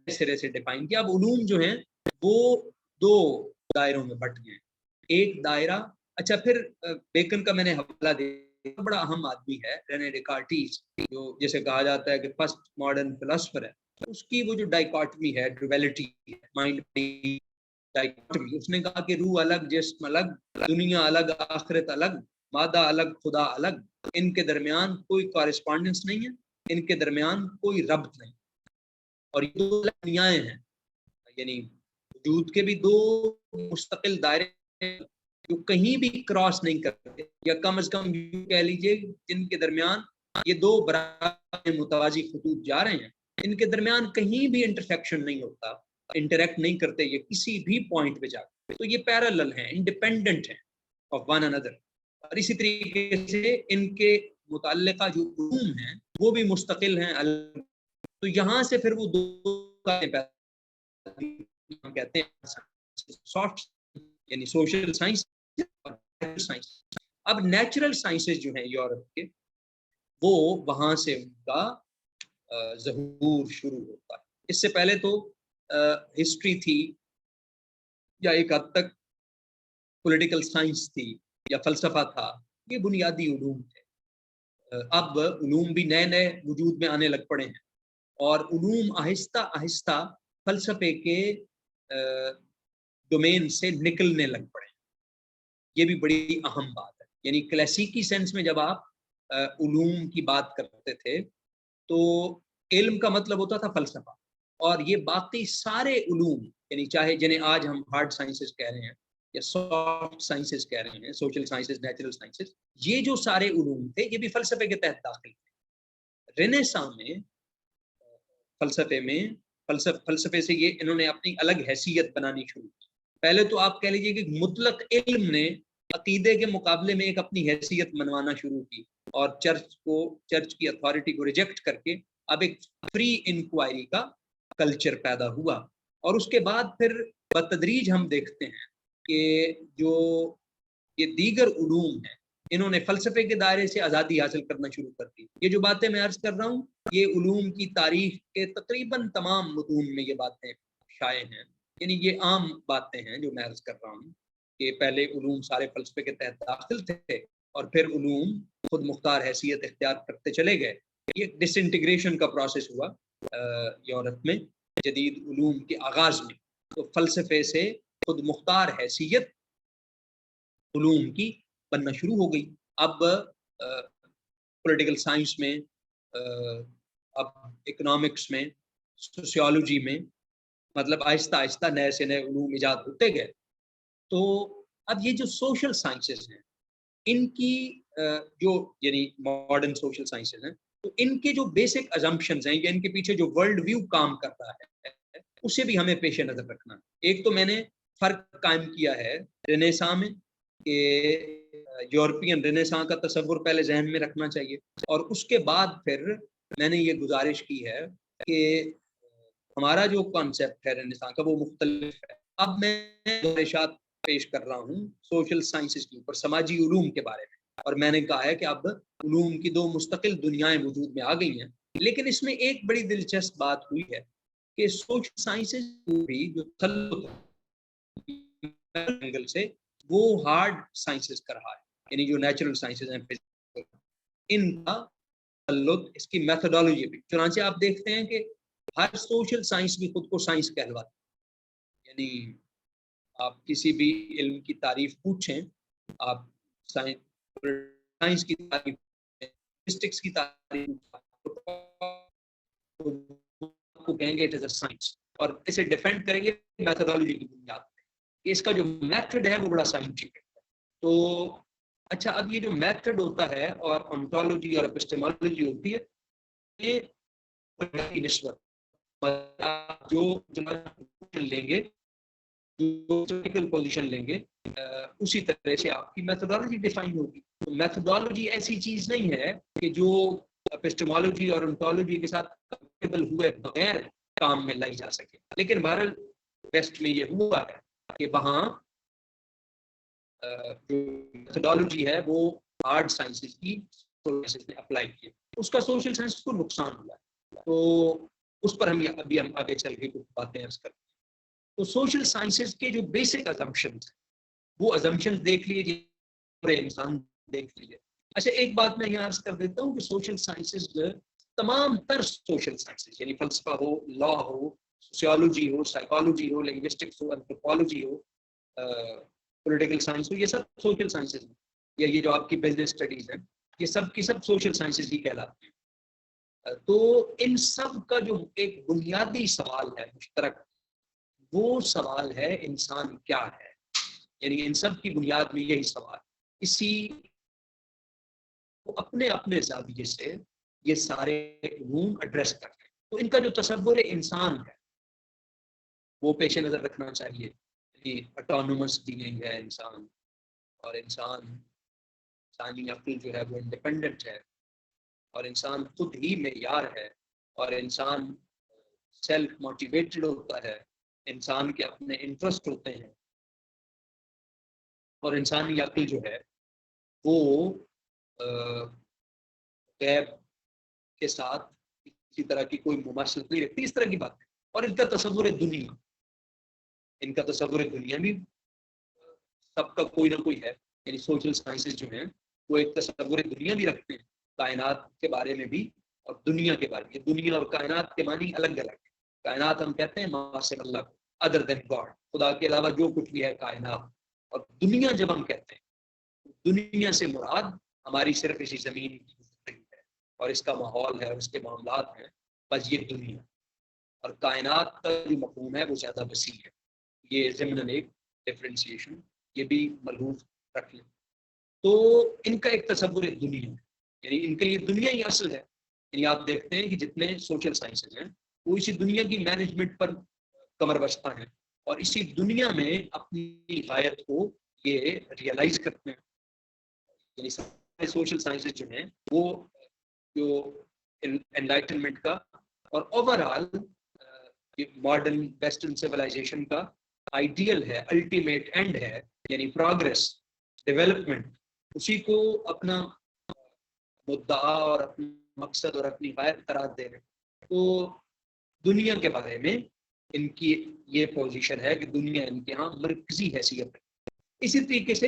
सिरे से डिफाइन किया। अब उलूम जो हैं वो दो दायरों में बट गए। एक दायरा, अच्छा फिर बेकन का मैंने हवाला दिया, बड़ा अहम आदमी है रेने डेकार्टिस, जो जैसे कहा जाता है कि फर्स्ट मॉडर्न फिलोसफर है। उसकी वो जो डाइकोटमी है, ड्युअलिटी, माइंड डाइकोटमी, उसने कहा कि रूह अलग, जिस्म अलग, दुनिया अलग, आखिरत अलग, मादा अलग, खुदा अलग, इनके दरमियान कोई कॉरेस्पॉन्डेंस नहीं है, इनके दरमियान कोई रब्त नहीं, और ये दो अलग दुनियाएं हैं। यानी वजूद के भी दो मुस्तकिल दायरे जो कहीं भी क्रॉस नहीं करते, या कम से कम यूं कह लीजिए जिनके दरमियान ये दो बराबर मुतवाजी खतूत जा रहे हैं, इनके दरमियान कहीं भी इंटरसेक्शन नहीं होता, इंटरेक्ट नहीं करते ये किसी भी पॉइंट पे जाकर। तो ये पैरेलल हैं, इंडिपेंडेंट हैं ऑफ वन अनदर। और इसी तरीके से इनके मुताल्लिका जो उलूम हैं वो भी मुस्तकिल हैं अलग। तो यहाँ से फिर वो दो कहते हैं सॉफ्ट यानी सोशल साइंस और साइंस। अब नेचुरल साइंसेस जो हैं यूरोप के, वो वहां से उनका ज़हूर शुरू होता है। इससे पहले तो हिस्ट्री थी या एक हद तक पॉलिटिकल साइंस थी या फलसफा था, ये बुनियादी उलूम थे। अब उलूम भी नए नए वजूद में आने लग पड़े हैं, और उलूम आहिस्ता आहिस्ता फलसफे के डोमेन से निकलने लग पड़े। ये भी बड़ी अहम बात है। यानी क्लासिकी सेंस में जब आप उलूम की बात करते थे तो इल्म का मतलब होता था फलसफा, और ये बाकी सारे उलूम, यानी चाहे जिन्हें आज हम हार्ड साइंसेस कह रहे हैं या सॉफ्ट साइंसेस कह रहे हैं, सोशल साइंसेस, नेचुरल साइंसेस, ये जो सारे उलूम थे ये भी फलसफे के तहत दाखिल थे। रेनेसां में फलसफे से ये इन्होंने अपनी अलग हैसियत बनानी शुरू की। पहले तो आप कह लीजिए कि मुतलक इल्म ने अकीदे के मुकाबले में एक अपनी हैसियत मनवाना शुरू की, और चर्च की अथॉरिटी को रिजेक्ट करके अब एक फ्री इंक्वायरी का कल्चर पैदा हुआ। और उसके बाद फिर बतदरीज हम देखते हैं कि जो ये दीगर उलूम हैं, इन्होंने फ़लसफ़े के दायरे से आज़ादी हासिल करना शुरू कर दी। ये जो बातें मैं अर्ज़ कर रहा हूँ, ये उलूम की तारीख़ के तक़रीबन तमाम मतून में ये बातें शाये हैं। यानी ये आम बातें हैं जो मैं अर्ज़ कर रहा हूँ कि पहले उलूम सारे फ़लसफ़े के तहत दाखिल थे और फिर उलूम खुद मुख्तार हैसियत इख्तियार करते चले गए। ये डिसइंटीग्रेशन का प्रोसेस हुआ यूरोप में जदीद उलूम के आगाज़ में। तो फ़लसफ़े से खुद मुख्तार हैसियत उलूम की बनना शुरू हो गई। अब पॉलिटिकल साइंस में, अब इकोनॉमिक्स में, सोशियोलॉजी में, मतलब आहिस्ता-आहिस्ता नए से नए उलूम इजाद होते गए। तो अब ये जो सोशल साइंसेज़ हैं, इनकी जो यानी मॉडर्न सोशल साइंसेज़ हैं, तो इनके जो बेसिक असम्पशंस हैं या इनके पीछे जो वर्ल्ड व्यू काम कर रहा है, उसे भी हमें पेश नज़र रखना है। एक तो मैंने फ़र्क कायम किया है रेनेसां में कि यूरोपियन रेनेसां का तसव्वुर पहले ज़हन में रखना चाहिए, और उसके बाद फिर मैंने ये गुज़ारिश की है कि हमारा जो कॉन्सेप्ट है रेनेसां का वो मुख्तलिफ है। अब मैं गुज़ारिशात पेश कर रहा हूँ सोशल साइंसेज़ के ऊपर, समाजी उलूम के बारे में, और मैंने कहा है कि अब उलूम की 2 मुस्तकिल दुनियाएँ वजूद में आ गई हैं। लेकिन इसमें एक बड़ी दिलचस्प बात हुई है कि सोशल साइंसेज़ को भी जो एंगल से वो हार्ड साइंसेज़ का रहा है, यानी जो नेचुरल साइंसेज़ हैं, फिज़िक्स, इनका तसल्लुत, इसकी मेथोडोलॉजी भी। चुनांचे आप देखते हैं कि हर सोशल साइंस भी खुद को साइंस कहलवाती है। यानी आप किसी भी इल्म की तारीफ पूछें, आप साइंस की तारीफ, स्टैटिस्टिक्स की तारीफ, आपको कहेंगे इट इज़ अ साइंस, और इसे डिफेंड करेंगे मेथोडोलॉजी की बुनियाद पे। इसका जो मेथड है वो बड़ा साइंटिफिक है। तो अच्छा, अब ये जो मेथड होता है और ओंटोलॉजी और एपिस्टेमोलॉजी होती है, ये निस्बत जो लेंगे, जो टेक्निकल पोजीशन लेंगे, उसी तरह से आपकी मेथोडोलॉजी डिफाइन होगी। तो मेथोडोलॉजी ऐसी चीज नहीं है कि जो एपिस्टेमोलॉजी और ओंटोलॉजी के साथ कंपेटेबल हुए बगैर काम में लाई जा सके। लेकिन बहरहाल वेस्ट में ये हुआ है कि वहाँ जो मेथोडोलॉजी है वो हार्ड साइंसेस की अप्लाई की, उसका सोशल साइंस को नुकसान हुआ है। तो उस पर हम आगे चल के कुछ बातें अर्ज करते हैं। तो सोशल साइंसेस के जो बेसिक अजम्पशंस, वो अजम्पशंस देख लीजिए, पूरे इंसान देख लीजिए। अच्छा, एक बात मैं यहाँ अर्ज कर देता हूँ कि सोशल साइंसेस, तमाम तर सोशल साइंसेस, यानी फलसफा हो, लॉ हो, सोशियोलॉजी हो, साइकोलॉजी हो, लिंग्विस्टिक्स हो, एंथ्रोपोलॉजी हो, पॉलिटिकल साइंस हो, ये सब सोशल साइंसेस हैं। या ये जो आपकी बिजनेस स्टडीज हैं, ये सब की सब सोशल साइंसेस ही कहलाती हैं। तो इन सब का जो एक बुनियादी सवाल है मुश्तरक, वो सवाल है इंसान क्या है। यानी इन सब की बुनियाद में यही सवाल, इसी अपने अपने ज़ाविये से ये सारे उलूम एड्रेस करते हैं। तो इनका जो तसव्वुर इंसान है वो पेश नज़र रखना चाहिए कि ऑटोनोमस बीइंग है इंसान, और इंसानी अक्ल जो है वो इंडिपेंडेंट है, और इंसान खुद ही मेयार है, और इंसान सेल्फ मोटिवेटेड होता है, इंसान के अपने इंटरेस्ट होते हैं, और इंसानी अक्ल जो है वो गैब के साथ किसी तरह की कोई मुमाशरत नहीं रखती, इस तरह की बात है। और इनका तसव्वुर दुनिया, इनका तसव्वुर दुनिया भी सबका कोई ना कोई है। यानी सोशल साइंसेज जो हैं वो एक तसव्वुर दुनिया भी रखते हैं, कायनात के बारे में भी और दुनिया के बारे में। दुनिया और कायनात के मानी अलग अलग है। कायनात हम कहते हैं माँ से अल्लाह, अदर देन गॉड, खुदा के अलावा जो कुछ भी है कायनात। और दुनिया जब हम कहते हैं, दुनिया से मुराद हमारी सिर्फ इसी जमीन की ज़िंदगी है और इसका माहौल है और इसके मामलात हैं, बस ये दुनिया। और कायनात का जो मफ़हूम है वो ज़्यादा वसी है। ये ज़िम्नन एक डिफरेंशिएशन ये भी मलहूज़ रख लें। तो इनका एक तसव्वुर दुनिया है, यानी इनके लिए दुनिया ही असल है। यानी आप देखते हैं कि जितने सोशल साइंसेज हैं वो इसी दुनिया की मैनेजमेंट पर कमर बस्ता हैं, और इसी दुनिया में अपनी गायत को ये रियलाइज करते हैं। यानी सारे सोशल साइंसेज जो हैं वो जो एनलाइटनमेंट का और ओवरऑल یہ ماڈرن ویسٹرن سویلائزیشن کا آئیڈیل ہے، الٹیمیٹ اینڈ ہے، یعنی پروگریس، ڈیولپمنٹ، اسی کو اپنا مدعا اور اپنا مقصد اور اپنی غائب قرار دے رہے ہیں۔ تو دنیا کے بارے میں ان کی یہ پوزیشن ہے کہ دنیا ان کے ہاں مرکزی حیثیت ہے۔ اسی طریقے سے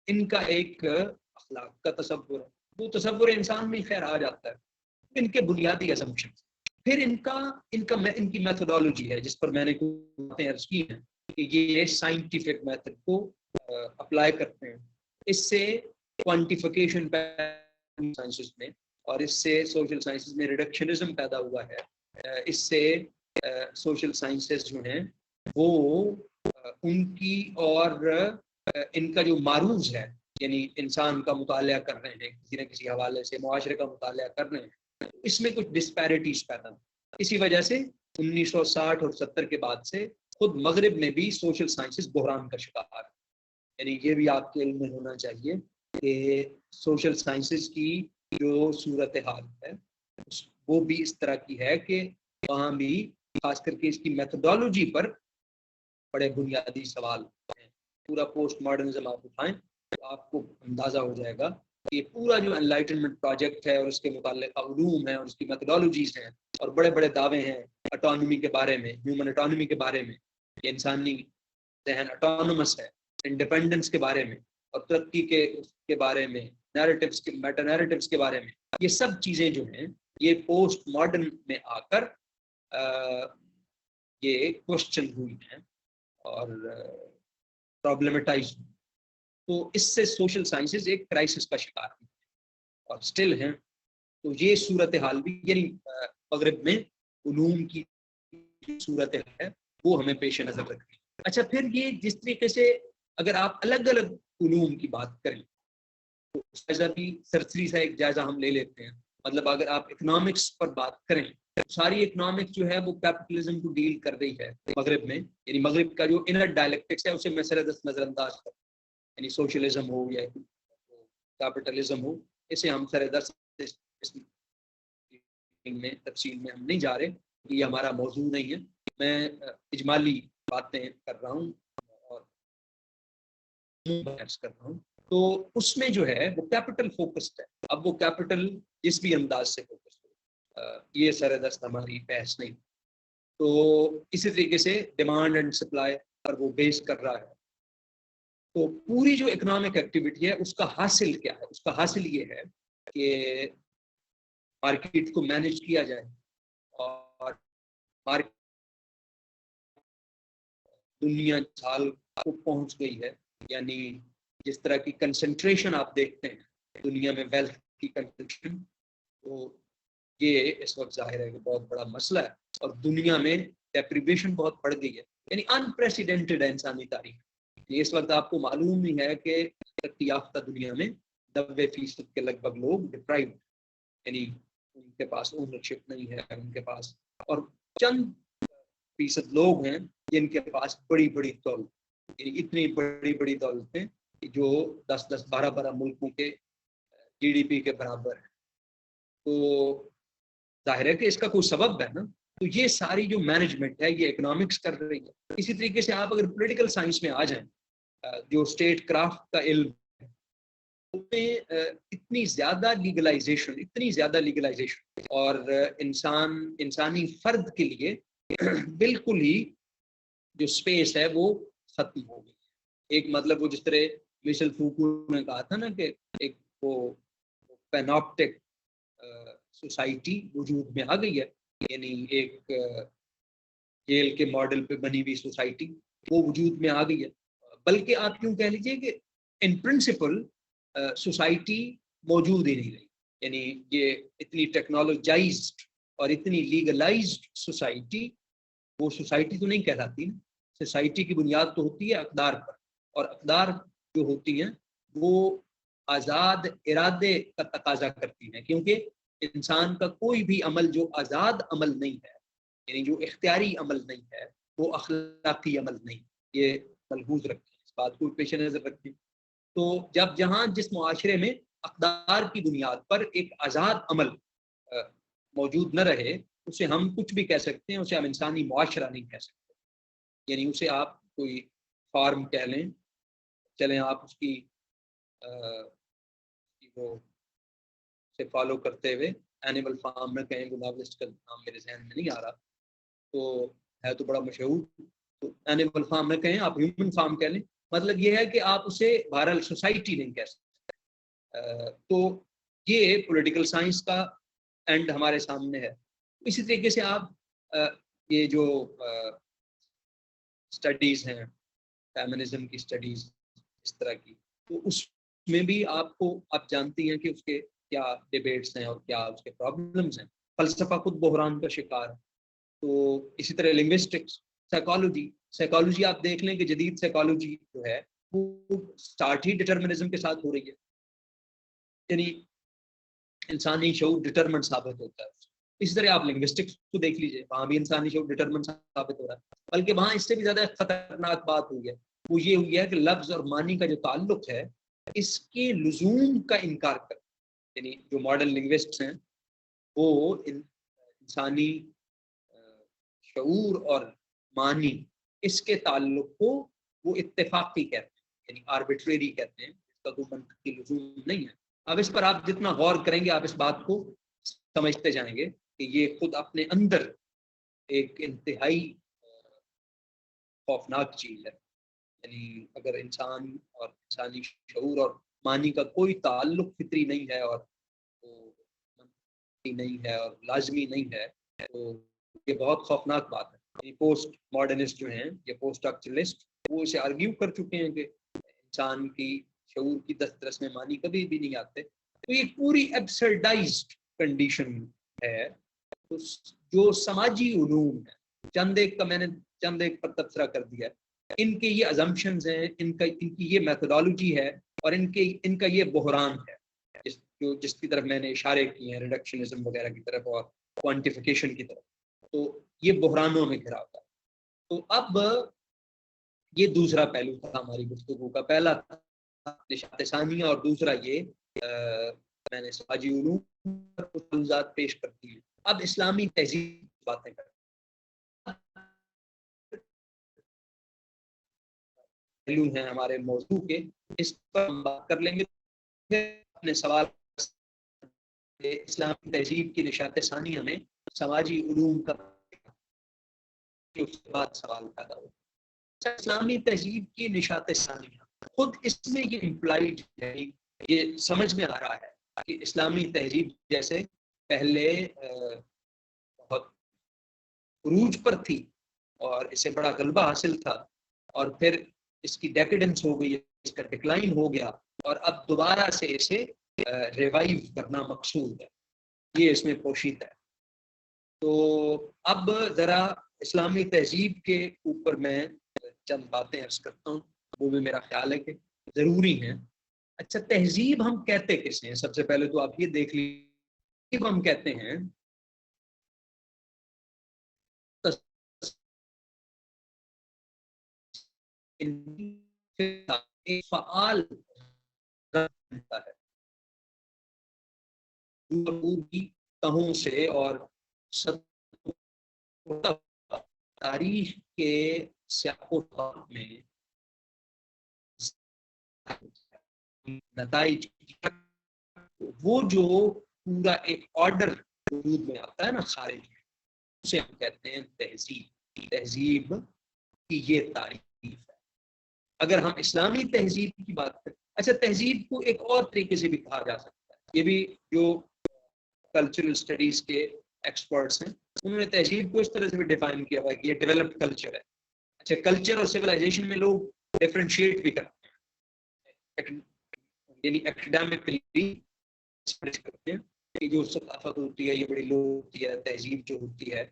ان کا ایک اخلاق کا تصور ہے، وہ تصور انسان میں خیر آ جاتا ہے، ان کے بنیادی اسمپشن۔ پھر ان کی میتھڈالوجی ہے جس پر میں نے کچھ باتیں عرض کی ہیں کہ یہ سائنٹیفک میتھڈ کو اپلائی کرتے ہیں، اس سے کوانٹیفیکیشن سائنسز میں اور اس سے سوشل سائنسز میں ریڈکشنزم پیدا ہوا ہے۔ اس سے سوشل سائنسز جو ہیں وہ ان کی اور ان کا جو معروض ہے، یعنی انسان کا مطالعہ کر رہے ہیں، کسی نہ کسی حوالے سے معاشرے کا مطالعہ کر رہے ہیں، اس میں کچھ ڈسپیرٹیز پیدا ہیں۔ اسی وجہ سے 1960 اور 70 کے بعد سے خود مغرب میں بھی سوشل سائنسز بحران کا شکار ہے۔ یعنی یہ بھی آپ کے علم میں ہونا چاہیے کہ سوشل سائنسز کی جو صورتحال ہے وہ بھی اس طرح کی ہے کہ وہاں بھی خاص کر کے اس کی میتھڈالوجی پر بڑے بنیادی سوال ہیں۔ پورا پوسٹ ماڈرنزم آپ اٹھائیں تو آپ کو اندازہ ہو جائے گا کہ پورا جو انلائٹنمنٹ پروجیکٹ ہے اور اس کے متعلق علوم ہیں اور اس کی میتھڈالوجیز ہیں اور بڑے بڑے دعوے ہیں اٹانومی کے بارے میں، ہیومن اٹانومی کے بارے میں، کہ انسانی ذہن اٹانومس ہے، انڈیپینڈنس کے بارے میں اور ترقی کے بارے میں، نیریٹیوز کے میٹا نیریٹیوز کے بارے میں، یہ سب چیزیں جو ہیں یہ پوسٹ ماڈرن میں آ کر یہ کوشچن ہوئی ہیں اور پرابلمٹائز ہوئی۔ تو اس سے سوشل سائنسز ایک کرائسس کا شکار ہوئی اور سٹل ہیں۔ تو یہ صورتحال بھی یعنی مغرب میں علوم کی صورت ہے وہ ہمیں پیش نظر رکھنی۔ اچھا، پھر یہ جس طریقے سے اگر آپ الگ الگ علوم کی بات کریں تو جائزہ بھی سرسری سا ایک جائزہ ہم لے لیتے ہیں۔ مطلب اگر آپ اکنامکس پر بات کریں، ساری اکنامکس جو ہے وہ کیپٹلزم کو ڈیل کر رہی ہے مغرب میں، یعنی مغرب کا جو انر ڈائلیکٹکس ہے اسے میں سردست نظر انداز کروں، یعنی سوشلزم ہو یا کیپٹلزم ہو، اسے ہم سردست میں تفصیل میں ہم نہیں جا رہے، یہ ہمارا موضوع نہیں ہے۔ میں اجمالی باتیں کر رہا ہوں اور بحث کر رہا ہوں۔ تو اس میں جو ہے وہ کیپٹل فوکسڈ ہے۔ اب وہ کیپٹل جس بھی انداز سے فوکسڈ ہو، یہ سردست ہماری بحث نہیں۔ تو اسی طریقے سے ڈیمانڈ اینڈ سپلائی پر وہ بیس کر رہا ہے۔ تو پوری جو اکنامک ایکٹیویٹی ہے اس کا حاصل کیا ہے؟ اس کا حاصل یہ ہے کہ مارکیٹ کو مینیج کیا جائے اور دنیا سال کو پہنچ گئی ہے، یعنی جس طرح کی کنسنٹریشن آپ دیکھتے ہیں دنیا میں ویلتھ کی کنسنٹریشن، تو یہ اس وقت ظاہر ہے کہ بہت بڑا مسئلہ ہے اور دنیا میں ڈیپریویشن بہت بڑھ گئی ہے، یعنی انپریسیڈنٹڈ ہے انسانی تاریخ۔ اس وقت آپ کو معلوم ہی ہے کہ ترقی یافتہ دنیا میں 90% کے لگ بھگ لوگ ڈپرائیوڈ، یعنی ان کے پاس اونرشپ نہیں ہے، ان کے پاس، اور چند فیصد لوگ ہیں جن کے پاس بڑی بڑی دولت، یعنی اتنی بڑی بڑی دولتیں جو 10-12 ملکوں کے جی ڈی پی کے برابر ہے۔ تو ظاہر ہے کہ اس کا کوئی سبب ہے نا۔ تو یہ ساری جو مینجمنٹ ہے یہ اکنامکس کر رہی ہے۔ اسی طریقے سے آپ اگر پولیٹیکل سائنس میں آ جائیں، جو اسٹیٹ کرافٹ کا علم ہے، اس میں اتنی زیادہ لیگلائزیشن اور انسانی فرد کے لیے بالکل ہی جو سپیس ہے وہ ختم ہو گئی۔ ایک مطلب وہ جس طرح میشل فوکو نے کہا تھا نا کہ ایک وہ پیناپٹک سوسائٹی وجود میں آ گئی ہے، یعنی ایک جیل کے ماڈل پہ بنی ہوئی سوسائٹی وہ وجود میں آ گئی ہے۔ بلکہ آپ کیوں کہہ لیجئے کہ ان پرنسپل سوسائٹی موجود ہی نہیں رہی، یعنی یہ اتنی ٹیکنالوجائزڈ اور اتنی لیگلائزڈ سوسائٹی وہ سوسائٹی تو نہیں کہلاتی۔ سوسائٹی کی بنیاد تو ہوتی ہے اقدار پر، اور اقدار جو ہوتی ہیں وہ آزاد ارادے کا تقاضا کرتی ہیں، کیونکہ انسان کا کوئی بھی عمل جو آزاد عمل نہیں ہے، یعنی جو اختیاری عمل نہیں ہے، وہ اخلاقی عمل نہیں۔ یہ ملحوظ رکھیں، اس بات کو پیش نظر رکھیں۔ تو جہاں جس معاشرے میں اقدار کی بنیاد پر ایک آزاد عمل موجود نہ رہے، اسے ہم کچھ بھی کہہ سکتے ہیں، اسے ہم انسانی معاشرہ نہیں کہہ سکتے. یعنی اسے آپ کوئی فارم کہہ لیں، چلیں آپ اس کی وہ سے فالو کرتے ہوئے اینیمل فارم میں کہیں، وہ ناولسٹ کا نام میرے ذہن میں نہیں آ رہا، تو ہے تو بڑا مشہور، تو اینیمل فارم میں کہیں، آپ ہیومن فارم کہہ لیں. مطلب یہ ہے کہ آپ اسے بہرحال سوسائٹی نہیں کہہ سکتے. تو یہ پولیٹیکل سائنس کا اینڈ ہمارے سامنے ہے. اسی طریقے سے آپ یہ جو اسٹڈیز ہیں، فیمنزم کی اسٹڈیز اس طرح کی، تو اس میں بھی آپ کو آپ جانتی ہیں کہ اس کے کیا ڈیبیٹس ہیں اور کیا اس کے پرابلمس ہیں. فلسفہ خود بحران کا شکار ہے. تو اسی طرح لنگوسٹکس، سائیکالوجی آپ دیکھ لیں کہ جدید سائیکالوجی جو ہے وہ اسٹارٹ ہی ڈٹرمنزم کے ساتھ ہو رہی ہے، یعنی انسانی شعور ڈٹرمنٹ ثابت ہوتا ہے. اسی طرح آپ لنگوسٹکس کو دیکھ لیجئے، وہاں بھی انسانی شعور ڈٹرمنٹ ثابت ہو رہا ہے. بلکہ وہاں اس سے بھی زیادہ خطرناک بات ہوئی ہے، وہ یہ ہوئی ہے کہ لفظ اور معنی کا جو تعلق ہے اس کے لزوم کا انکار کر، یعنی جو ماڈرن لنگوسٹس ہیں وہ انسانی شعور اور معنی اس کے تعلق کو وہ اتفاقی کہتے ہیں، یعنی آربیٹریری کہتے ہیں، اس کا کوئی منطقی لزوم نہیں ہے. اب اس پر آپ جتنا غور کریں گے آپ اس بات کو سمجھتے جائیں گے کہ یہ خود اپنے اندر ایک انتہائی خوفناک چیز ہے. یعنی اگر انسان اور انسانی شعور اور معنی کا کوئی تعلق فطری نہیں ہے اور نہیں ہے اور لازمی نہیں ہے، تو یہ بہت خوفناک بات ہے. پوسٹ ماڈرنسٹ جو ہیں یا پوسٹ اسٹرکچرلسٹ وہ اسے آرگیو کر چکے ہیں کہ انسان کی شعور کی دسترس میں معنی کبھی بھی نہیں آتے. تو یہ پوری ایبسرڈائزڈ کنڈیشن ہے. جو سماجی علوم ہے، میں نے چند ایک پر تبصرہ کر دیا ہے، ان کے یہ ازمپشنز ہیں، ان کی یہ میتھڈالوجی ہے اور ان کا یہ بحران ہے جس کی طرف میں نے اشارے کیے ہیں، ریڈکشنزم وغیرہ کی طرف اور کوانٹیفیکیشن کی طرف. تو یہ بحرانوں میں گھرا ہوتا ہے. تو اب یہ دوسرا پہلو تھا ہماری گفتگو کا. پہلا تھا نشات ثانیہ اور دوسرا یہ میں نے سماجی علوم پیش کرتی ہیں. اب اسلامی تہذیب باتیں کریں، پہلو ہیں ہمارے موضوع کے، اس پر ہم بات کر لیں گے. اپنے سوال اسلامی تہذیب کی نشات ثانیہ میں سماجی علوم کا اس کے بعد سوال پیدا ہو. اسلامی تہذیب کی نشات ثانیہ خود اس میں یہ امپلائڈ ہے، یہ سمجھ میں آ رہا ہے کہ اسلامی تہذیب جیسے پہلے بہت عروج پر تھی اور اسے بڑا غلبہ حاصل تھا، اور پھر اس کی ڈیکیڈنس ہو گئی، اس کا ڈکلائن ہو گیا، اور اب دوبارہ سے اسے ریوائیو کرنا مقصود ہے. یہ اس میں پوشیدہ ہے. تو اب ذرا اسلامی تہذیب کے اوپر میں چند باتیں عرض کرتا ہوں، وہ بھی میرا خیال ہے کہ ضروری ہیں. اچھا، تہذیب ہم کہتے کسے ہیں؟ سب سے پہلے تو آپ یہ دیکھ لیجیے، ہم کہتے ہیں فعال ہے تہوں سے اور تاریخ کے سیاق و سباق میں نتائج وہ جو پورا ایک آرڈر وجود میں آتا ہے نا خارج میں، اسے ہم کہتے ہیں تہذیب. تہذیب کی یہ تعریف ہے. اگر ہم اسلامی تہذیب کی بات کریں، اچھا تہذیب کو ایک اور طریقے سے بھی کہا جا سکتا ہے. یہ بھی جو کلچرل اسٹڈیز کے ایکسپرٹس ہیں انہوں نے تہذیب کو اس طرح سے بھی ڈیفائن کیا ہوا ہے کہ یہ ڈیولپڈ کلچر ہے. اچھا، کلچر اور سویلائزیشن میں لوگ ڈیفرینشیٹ بھی کرتے ہیں، یعنی ایکڈیمکلی کرتے ہیں کہ جو ثقافت ہوتی ہے یہ بڑی لو ہوتی ہے، تہذیب جو ہوتی ہے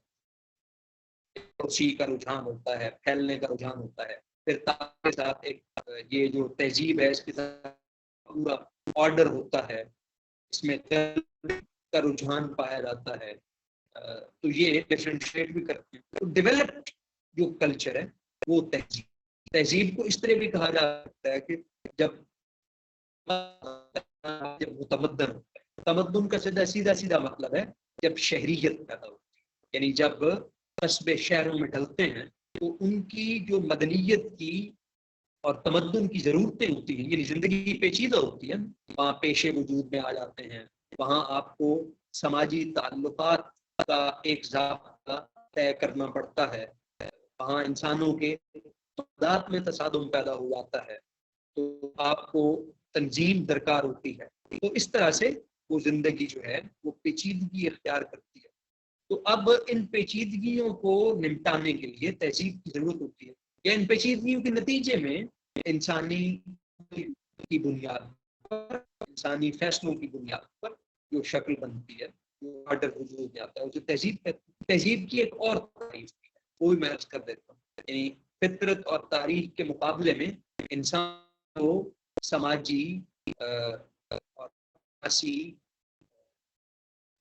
توسیع کا رجحان ہوتا ہے، پھیلنے کا رجحان ہوتا ہے. پھر کے ساتھ ایک یہ جو تہذیب ہے اس کے ساتھ پورا آرڈر ہوتا ہے، اس میں کا رجحان پایا جاتا ہے. تو یہ ڈیفرینشیٹ بھی کرتے ہیں. تو ڈیولپڈ جو کلچر ہے وہ تہذیب کو اس طرح بھی کہا جا سکتا ہے کہ جب متمدن ہوتا ہے. تمدن کا سیدھا مطلب ہے جب شہریت پیدا ہوتی ہے. یعنی جب قصبے شہروں میں ڈھلتے ہیں تو ان کی جو مدنیت کی اور تمدن کی ضرورتیں ہوتی ہیں، یعنی زندگی پیچیدہ ہوتی ہے، وہاں پیشے وجود میں آ جاتے ہیں، وہاں آپ کو سماجی تعلقات کا ایک ضابطہ طے کرنا پڑتا ہے، وہاں انسانوں کے تعداد میں تصادم پیدا ہو جاتا ہے، تو آپ کو تنظیم درکار ہوتی ہے، تو اس طرح سے وہ زندگی جو ہے وہ پیچیدگی اختیار کرتی ہے۔ تو اب ان پیچیدگیوں کو نمٹانے کے لیے تہذیب کی ضرورت ہوتی ہے، یا ان پیچیدگیوں کے نتیجے میں انسانی کی بنیاد پر، انسانی فیصلوں کی بنیاد پر جو شکل بنتی ہے، جو آرڈر وجود میں آتا ہے، جو تہذیب کی ایک اور تعریف ہے، وہ بھی میں عرض کر دیتا ہوں۔ یعنی فطرت اور تاریخ کے مقابلے میں انسان کو سماجی اور اسی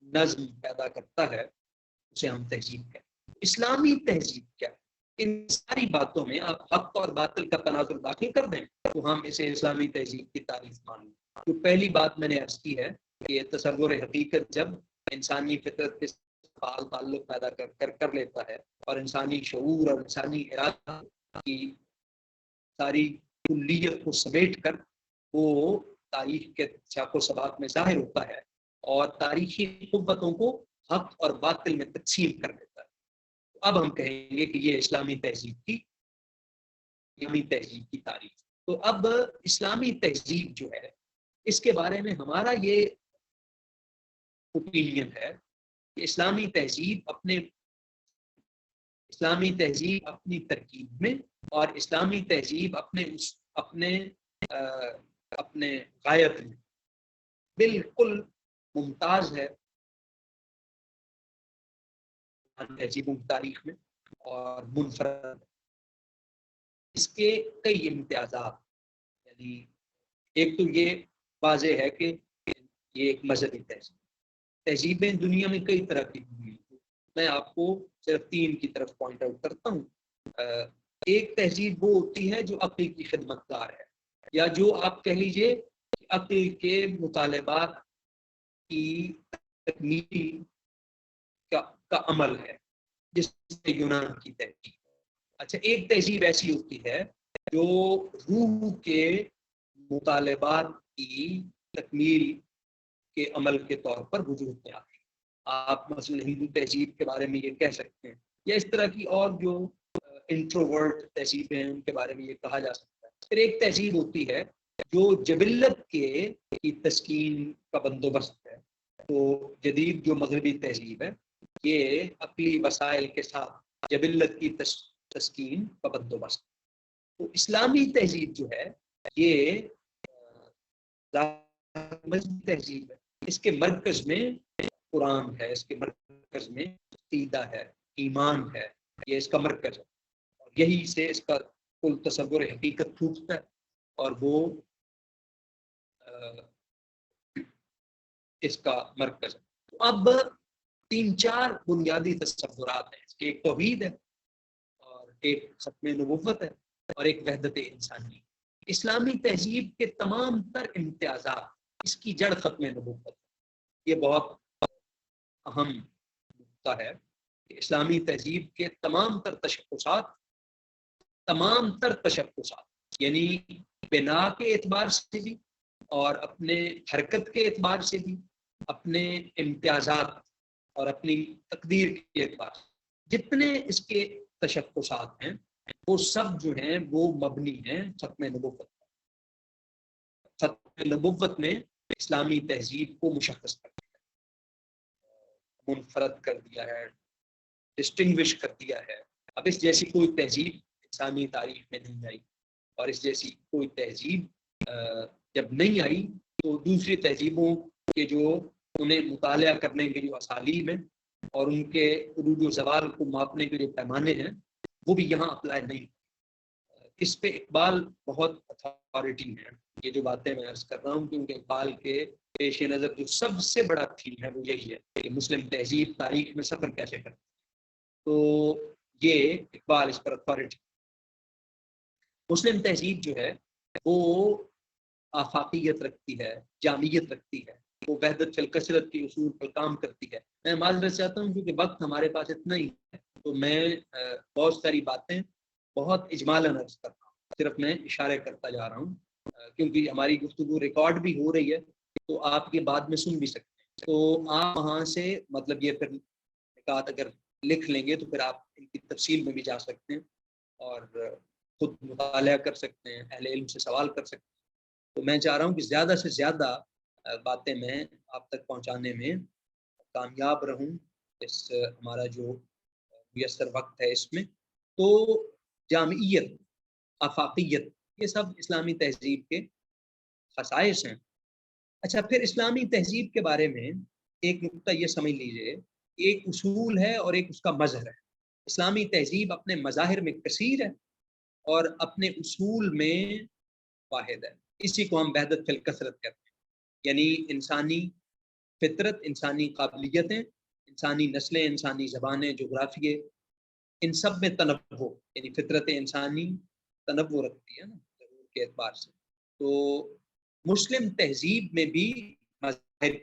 نظم پیدا کرتا ہے، اسے ہم تہذیب کہتے ہیں۔ اسلامی تہذیب کیا ہے؟ ان ساری باتوں میں آپ حق اور باطل کا تناظر داخل کر دیں تو ہم اسے اسلامی تہذیب کی تعریف مان لیں۔ جو پہلی بات میں نے عرض کی ہے کہ تصور حقیقت جب انسانی فطرت کے فعال تعلق پیدا کر لیتا ہے اور انسانی شعور اور انسانی ارادہ کی ساری کلیت کو سمیٹ کر وہ تاریخ کے چاق و سباق میں ظاہر ہوتا ہے اور تاریخی قوتوں کو حق اور باطل میں تقسیم کر دیتا ہے، تو اب ہم کہیں گے کہ یہ اسلامی تہذیب کی تعریف۔ تو اب اسلامی تہذیب جو ہے اس کے بارے میں ہمارا یہ اوپینین ہے کہ اسلامی تہذیب اپنی ترکیب میں اور اسلامی تہذیب اپنے غایت میں بالکل ممتاز ہے تہذیبوں کی تاریخ میں اور منفرد۔ اس کے کئی امتیازات، یعنی ایک تو یہ واضح ہے کہ یہ ایک مذہبی تہذیبیں دنیا میں کئی طرح کی ہوئی، میں آپ کو صرف 3 کی طرف پوائنٹ آؤٹ کرتا ہوں۔ ایک تہذیب وہ ہوتی ہے جو عقل کی خدمت گار ہے، یا جو آپ کہہ لیجئے عقل کے مطالبات کی تکمیل کا عمل ہے، جس سے یونان کی تہذیب۔ اچھا، ایک تہذیب ایسی ہوتی ہے جو روح کے مطالبات کی تکمیل کے عمل کے طور پر وجود میں آتی ہے۔ آپ مثلا ہندو تہذیب کے بارے میں یہ کہہ سکتے ہیں، یا اس طرح کی اور جو انٹروورٹ تہذیبیں ہیں ان کے بارے میں یہ کہا جا سکتا ہے۔ پھر ایک تہذیب ہوتی ہے جو جبلت کی تسکین کا بندوبست ہے۔ تو جدید جو مغربی تہذیب ہے یہ عقلی وسائل کے ساتھ جبلت کی تسکین کا بندوبست۔ تو اسلامی تہذیب جو ہے یہ تہذیب ہے، اس کے مرکز میں قرآن ہے، اس کے مرکز میں عقیدہ ہے، ایمان ہے، یہ اس کا مرکز ہے، اور یہی سے اس کا کل تصور حقیقت پھوٹتا ہے اور وہ اس کا مرکز ہے۔ تو اب 3-4 بنیادی تصورات ہیں، ایک توحید ہے اور ایک ختم نبوت ہے اور ایک وحدت انسانی۔ اسلامی تہذیب کے تمام تر امتیازات، اس کی جڑ ختم نبوت ہے۔ یہ بہت اہم نقطہ ہے کہ اسلامی تہذیب کے تمام تر تشخصات یعنی بنا کے اعتبار سے بھی اور اپنے حرکت کے اعتبار سے بھی، اپنے امتیازات اور اپنی تقدیر کے اعتبار سے جتنے اس کے تشخصات ہیں وہ سب جو ہیں وہ مبنی ہیں ختم نبوت۔ ختم نبوت نے اسلامی تہذیب کو مشخص کر دیا، منفرد کر دیا ہے، ڈسٹنگوش کر دیا ہے۔ اب اس جیسی کوئی تہذیب انسانی تاریخ میں نہیں آئی، اور اس جیسی کوئی تہذیب جب نہیں آئی تو دوسری تہذیبوں کے جو انہیں مطالعہ کرنے کے جو اسالیب ہیں اور ان کے عروج و زوال کو ماپنے کے جو پیمانے ہیں وہ بھی یہاں اپلائی نہیں۔ اس پہ اقبال بہت اتھارٹی ہے، یہ جو باتیں میں عرض کر رہا ہوں کیونکہ اقبال کے پیش نظر جو سب سے بڑا تھیم ہے وہ یہی ہے کہ مسلم تہذیب تاریخ میں سفر کیسے کرتی، تو یہ اقبال اس پر اتھارٹی۔ مسلم تہذیب جو ہے وہ آفاقیت رکھتی ہے، جامعیت رکھتی ہے، वो वहदत फिल कसरत के उसूल पर काम करती है। मैं माजरत चाहता हूँ क्योंकि वक्त हमारे पास इतना ही है, तो मैं बहुत सारी बातें बहुत इजमालन अर्ज कर रहा हूँ, सिर्फ मैं इशारे करता जा रहा हूँ, क्योंकि हमारी गुफ्तगू रिकॉर्ड भी हो रही है, तो आप ये बाद में सुन भी सकते हैं। तो आप वहाँ से मतलब ये फिर निकात अगर लिख लेंगे तो फिर आप इनकी तफसील में भी जा सकते हैं और खुद मुताला कर सकते हैं, अहले इल्म से सवाल कर सकते हैं। तो मैं चाह रहा हूँ कि ज़्यादा से ज़्यादा बातें मैं आप तक पहुँचाने में कामयाब रहूँ इस हमारा जो मुयस्सर वक्त है इसमें। तो जामियत, आफाकियत, ये सब इस्लामी तहजीब के खसाइस हैं। अच्छा, फिर इस्लामी तहजीब के बारे में एक नुक्ता ये समझ लीजिए, एक उसूल है और एक उसका मज़हर है। इस्लामी तहजीब अपने मज़ाहिर में कसीर है और अपने उसूल में वाहिद है। इसी को हम वहदत फिल कसरत कहते हैं, यानी इंसानी फितरत, इंसानी काबिलियतें, इंसानी नस्लें, इंसानी ज़बानें, जोग्राफिए, इन सब में तनव्वुर, यानी फितरत इंसानी तनव्वुर रखती है ना ज़रूर के एतबार से। तो मुस्लिम तहजीब में भी मज़ाहिर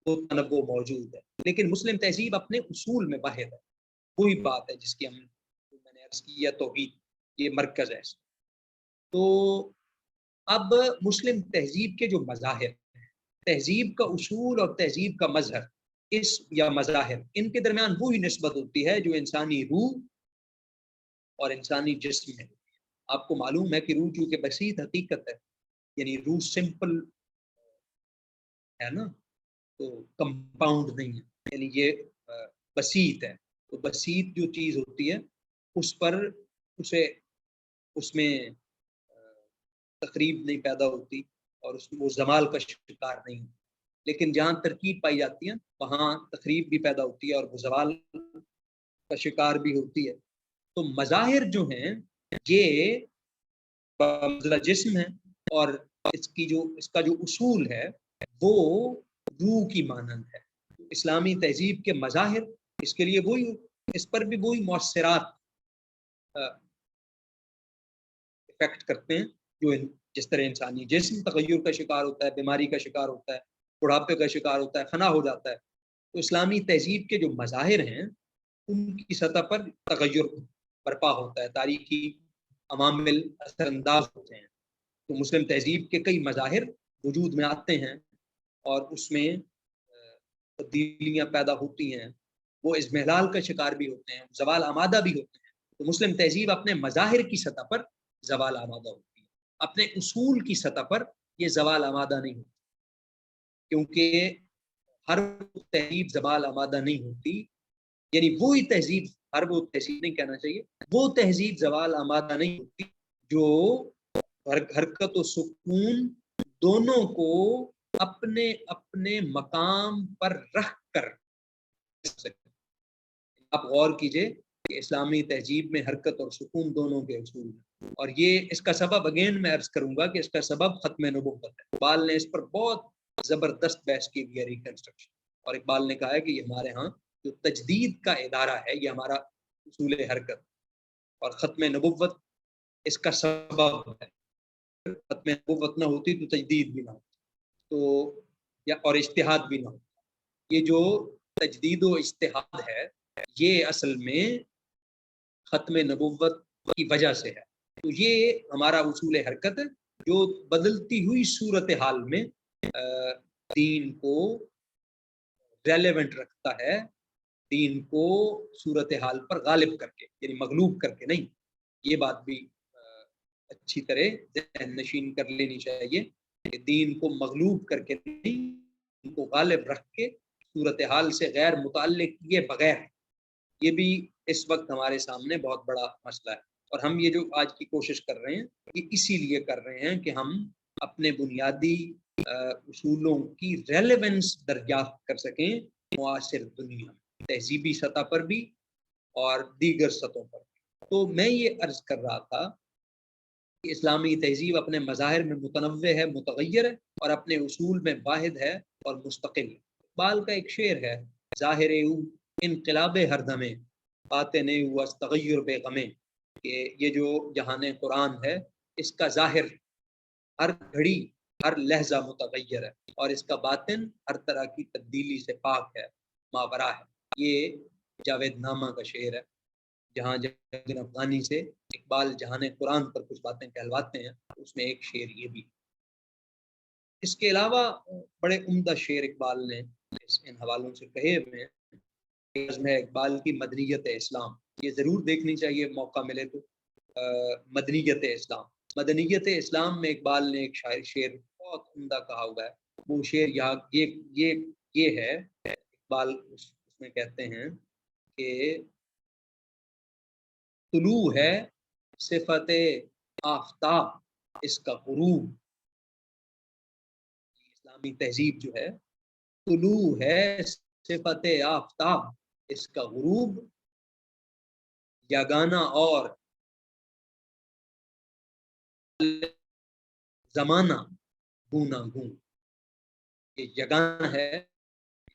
वो तनव्वुर मौजूद है, लेकिन मुस्लिम तहजीब अपने उसूल में वाहिद है। वही बात है जिसकी मैंने अर्ज़ किया, तौहीद ये मरकज़ है। तो अब मुस्लिम तहजीब के जो मज़ाहिर, तहजीब का उसूल और तहजीब का मज़हर, इस या मज़ाहिर, इनके दरमियान वही निस्बत होती है जो इंसानी रूह और इंसानी जिस्म है। आपको मालूम है कि रूह चूँकि बसीत हकीकत है, यानी रूह सिंपल है ना, तो कंपाउंड नहीं है, यानी ये बसीत है। तो बसीत जो चीज़ होती है उस पर उसे उसमें तकरीब नहीं पैदा होती और उसमें वो जमाल का शिकार नहीं होती। लेकिन जहाँ तरकीब पाई जाती है वहाँ तकरीब भी पैदा होती है और वो जवाल का शिकार भी होती है। तो मज़ाहिर जो हैं ये जिस्म है और इसका जो उसूल है वो रूह की मानंद है। इस्लामी तहजीब के मज़ाहिर इसके लिए वही, इस पर भी वही मौसरात इफेक्ट करते हैं जो जिस तरह इंसानी जिस्म तगय्युर का शिकार होता है, बीमारी का शिकार होता है, बुढ़ापे का शिकार होता है, फना हो जाता है। तो इस्लामी तहजीब के जो मज़ाहिर हैं उनकी सतह पर तगय्युर बर्पा होता है, तारीखी अवामिल असरअंदाज होते हैं। तो मुस्लिम तहजीब के कई मज़ाहिर वजूद में आते हैं और उसमें तब्दीलियाँ पैदा होती हैं, वो इज़्मिलाल का शिकार भी होते हैं, ज़वाल आमादा भी होते हैं। तो मुस्लिम तहजीब अपने मज़ाहिर की सतह पर ज़वाल आमादा होती है, अपने उसूल की सतह पर ये ज़वाल आमादा नहीं होती, क्योंकि हर तहजीब ज़वाल आमादा नहीं होती, यानी वही तहजीब, हर वो तहजीब नहीं कहना चाहिए, वो तहजीब ज़वाल आमादा नहीं होती जो हरकत और सुकून दोनों को अपने अपने मकाम पर रख कर सकते। आप गौर कीजिए कि इस्लामी तहजीब में हरकत और सुकून दोनों के उसूल हैं, और ये इसका सबब अगेन मैं अर्ज करूंगा कि इसका सबब खत्म नबुव्वत है। इकबाल ने इस पर बहुत ज़बरदस्त बहस की है, रिकंस्ट्रक्शन, और इकबाल ने कहा है कि ये हमारे यहाँ जो तजदीद का इदारा है ये हमारा उसूल हरकत, और ख़त्म नबुव्वत इसका सबब है। खत्म नबुव्वत ना होती तो तजदीद भी ना होती, तो या और इज्तिहाद भी ना होता। ये जो तजदीद व इज्तिहाद है ये असल में खत्म नबुव्वत की वजह से है। तो ये हमारा उसूल हरकत है जो बदलती हुई सूरत हाल में दीन को रेलेवेंट रखता है, दीन को सूरत हाल पर गालिब करके, यानी मगलूब करके नहीं। ये बात भी अच्छी तरह ज़हन नशीन कर लेनी चाहिए कि दीन को मगलूब करके नहीं, उनको गालिब रख के सूरत हाल से गैर मुताल्लिक किए बगैर, ये भी इस वक्त हमारे सामने बहुत बड़ा मसला है। और हम ये जो आज की कोशिश कर रहे हैं ये इसीलिए कर रहे हैं कि हम अपने बुनियादी उसूलों की रेलेवेंस दरियाफ्त कर सकें मुआसिर दुनिया में, तहजीबी सतह पर भी और दीगर सतहों पर। तो मैं ये अर्ज कर रहा था कि इस्लामी तहजीब अपने मज़ाहिर में मुतनव्वे है, मुतगय्यर है, और अपने उसूल में वाहिद है और मुस्तकिल है। इक़बाल का एक शेर है, ज़ाहिर इनक़िलाब हर दमे बातें नहीं हुआ तगय्युर बेगमे, कि ये जो जहान कुरान है इसका ज़ाहिर हर घड़ी ہر لہجہ متغیر ہے اور اس کا باطن ہر طرح کی تبدیلی سے پاک ہے، ماورا ہے۔ یہ جاوید نامہ کا شعر ہے، جہاں جاوید افغانی سے اقبال جہاں قرآن پر کچھ باتیں کہلواتے ہیں، اس میں ایک شعر یہ بھی۔ اس کے علاوہ بڑے عمدہ شعر اقبال نے ان حوالوں سے کہے ہوئے ہیں۔ نظم ہے اقبال کی مدنیت اسلام، یہ ضرور دیکھنی چاہیے موقع ملے تو۔ مدنیت اسلام، مدنیت اسلام میں اقبال نے ایک شعر بہت عمدہ کہا ہوا ہے۔ وہ شعر یہاں یہ ہے، اقبال اس میں کہتے ہیں کہ طلوع ہے صفت آفتاب اس کا غروب، اسلامی تہذیب جو ہے طلوع ہے صفت آفتاب اس کا غروب، یگانہ اور زمانہ گونا گون۔ یہ یگانہ ہے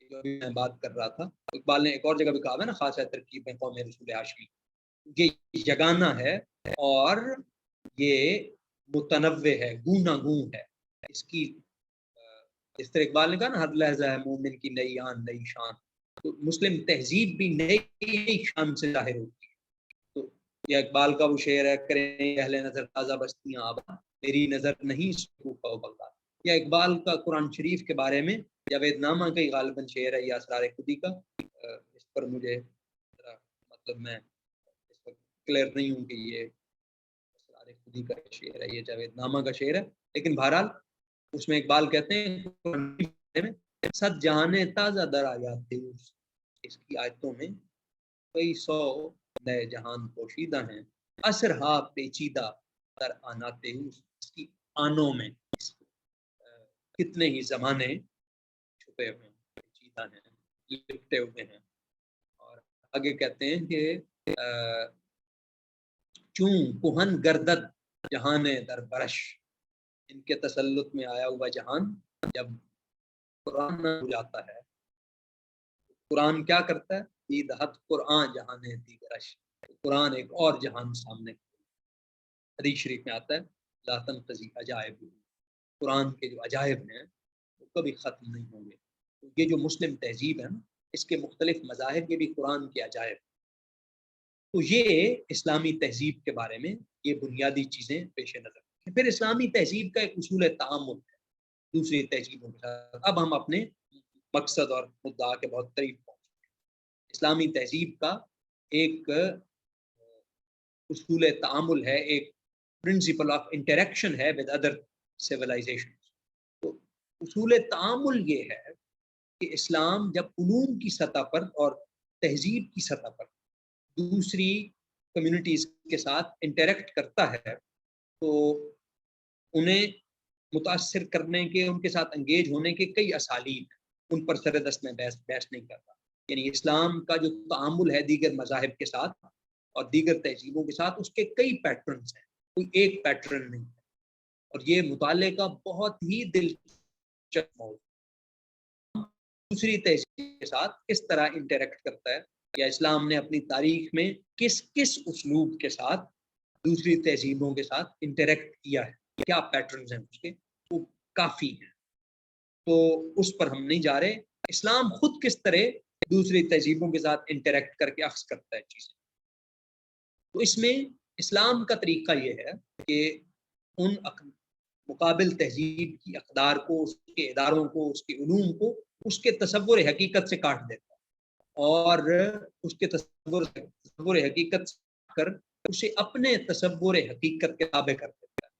جو ابھی میں بات کر رہا تھا، اقبال نے ایک اور جگہ بھی کہا ہے نا، خاص ہے ترکیب میں قوم رسول ہاشمی، یہ یگانہ ہے اور یہ متنوع ہے، گونا گون ہے۔ اس کی اس طرح اقبال نے کہا نا، ہر لہجہ ہے مومن کی نئی آن نئی شان، تو مسلم تہذیب بھی نئی شان سے ظاہر ہوتی ہے۔ تو یہ اقبال کا وہ شعر ہے، کریں اہل نظر تازہ بستیاں آباد، میری نظر نہیں سکوفہ و بغداد۔ یا اقبال کا قرآن شریف کے بارے میں جاوید نامہ کا ہی غالباً شعر ہے، یا اسرار خودی کا، اس پر مجھے مطلب میں اس پر کلیئر نہیں ہوں کہ یہ اسرار خودی کا شعر ہے، یہ جاوید نامہ کا شعر ہے، لیکن بہرحال اس میں اقبال کہتے ہیں صد جہان تازہ در آیات تھے، اس کی آیتوں میں کئی سو نئے جہان پوشیدہ ہیں، اثرہا پیچیدہ در آنات اس کی آنوں میں کتنے ہی زمانے چھپے ہوئے ہیں، پیچیدہ ہیں، لپٹے ہوئے ہیں۔ اور آگے کہتے ہیں کہ چون کہن گردد جہان در برش، ان کے تسلط میں آیا ہوا جہان جب قرآن نہ ہو جاتا ہے، قرآن کیا کرتا ہے؟ دیدہت قرآن جہان دیگرش، قرآن ایک اور جہان سامنے، حدیث شریف میں آتا ہے لا تنقضی عجائب، قرآن کے جو عجائب ہیں وہ کبھی ختم نہیں ہوں گے۔ یہ جو مسلم تہذیب ہے نا، اس کے مختلف مذاہب یہ بھی قرآن کے عجائب۔ تو یہ اسلامی تہذیب کے بارے میں یہ بنیادی چیزیں پیش نظر ہیں۔ پھر اسلامی تہذیب کا ایک اصول تعامل ہے دوسری تہذیبوں کے ساتھ۔ اب ہم اپنے مقصد اور مدعا کے بہت قریب پہنچے۔ اسلامی تہذیب کا ایک اصول تعامل ہے، ایک پرنسپل آف انٹریکشن ہے ود ادر سیولائزیشن۔ تو اصول تعامل یہ ہے کہ اسلام جب علوم کی سطح پر اور تہذیب کی سطح پر دوسری کمیونٹیز کے ساتھ انٹریکٹ کرتا ہے تو انہیں متاثر کرنے کے، ان کے ساتھ انگیج ہونے کے کئی اسالیب ہیں، ان پر سر دست میں بحث نہیں کرتا۔ یعنی اسلام کا جو تعامل ہے دیگر مذاہب کے ساتھ اور دیگر تہذیبوں کے ساتھ، اس کے کئی پیٹرنز ہیں، کوئی ایک پیٹرن نہیں ہے، اور یہ مطالعے کا بہت ہی دلچسپ موضوع۔ دوسری تہذیب کے ساتھ کس طرح انٹریکٹ کرتا ہے، یا اسلام نے اپنی تاریخ میں کس کس اسلوب کے ساتھ دوسری تہذیبوں کے ساتھ انٹریکٹ کیا ہے، کیا پیٹرنز ہیں اس کے، وہ کافی ہیں، تو اس پر ہم نہیں جا رہے۔ اسلام خود کس طرح دوسری تہذیبوں کے ساتھ انٹریکٹ کر کے اخذ کرتا ہے چیزیں، تو اس میں اسلام کا طریقہ یہ ہے کہ ان مقابل تہذیب کی اقدار کو، اس کے اداروں کو، اس کے علوم کو اس کے تصور حقیقت سے کاٹ دیتا ہے، اور اس کے تصور حقیقت سے کر اسے اپنے تصور حقیقت کے تابع کر دیتا ہے۔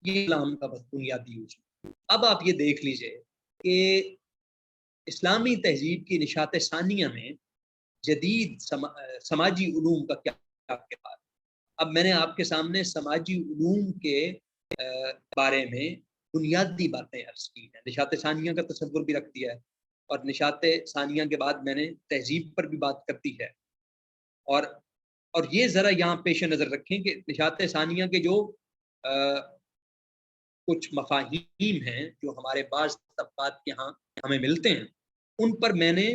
یہ اسلام کا بنیادی اصول۔ اب آپ یہ دیکھ لیجئے کہ اسلامی تہذیب کی نشات ثانیہ میں جدید سماجی علوم کا کیا کردار ہے۔ اب میں نے آپ کے سامنے سماجی علوم کے بارے میں بنیادی باتیں عرض کی ہیں، نشات ثانیہ کا تصور بھی رکھ دیا ہے، اور نشات ثانیہ کے بعد میں نے تہذیب پر بھی بات کر دی ہے، اور یہ ذرا یہاں پیش نظر رکھیں کہ نشات ثانیہ کے جو کچھ مفاہیم ہیں جو ہمارے بعض طبقات کے ہاں ہمیں ملتے ہیں، ان پر میں نے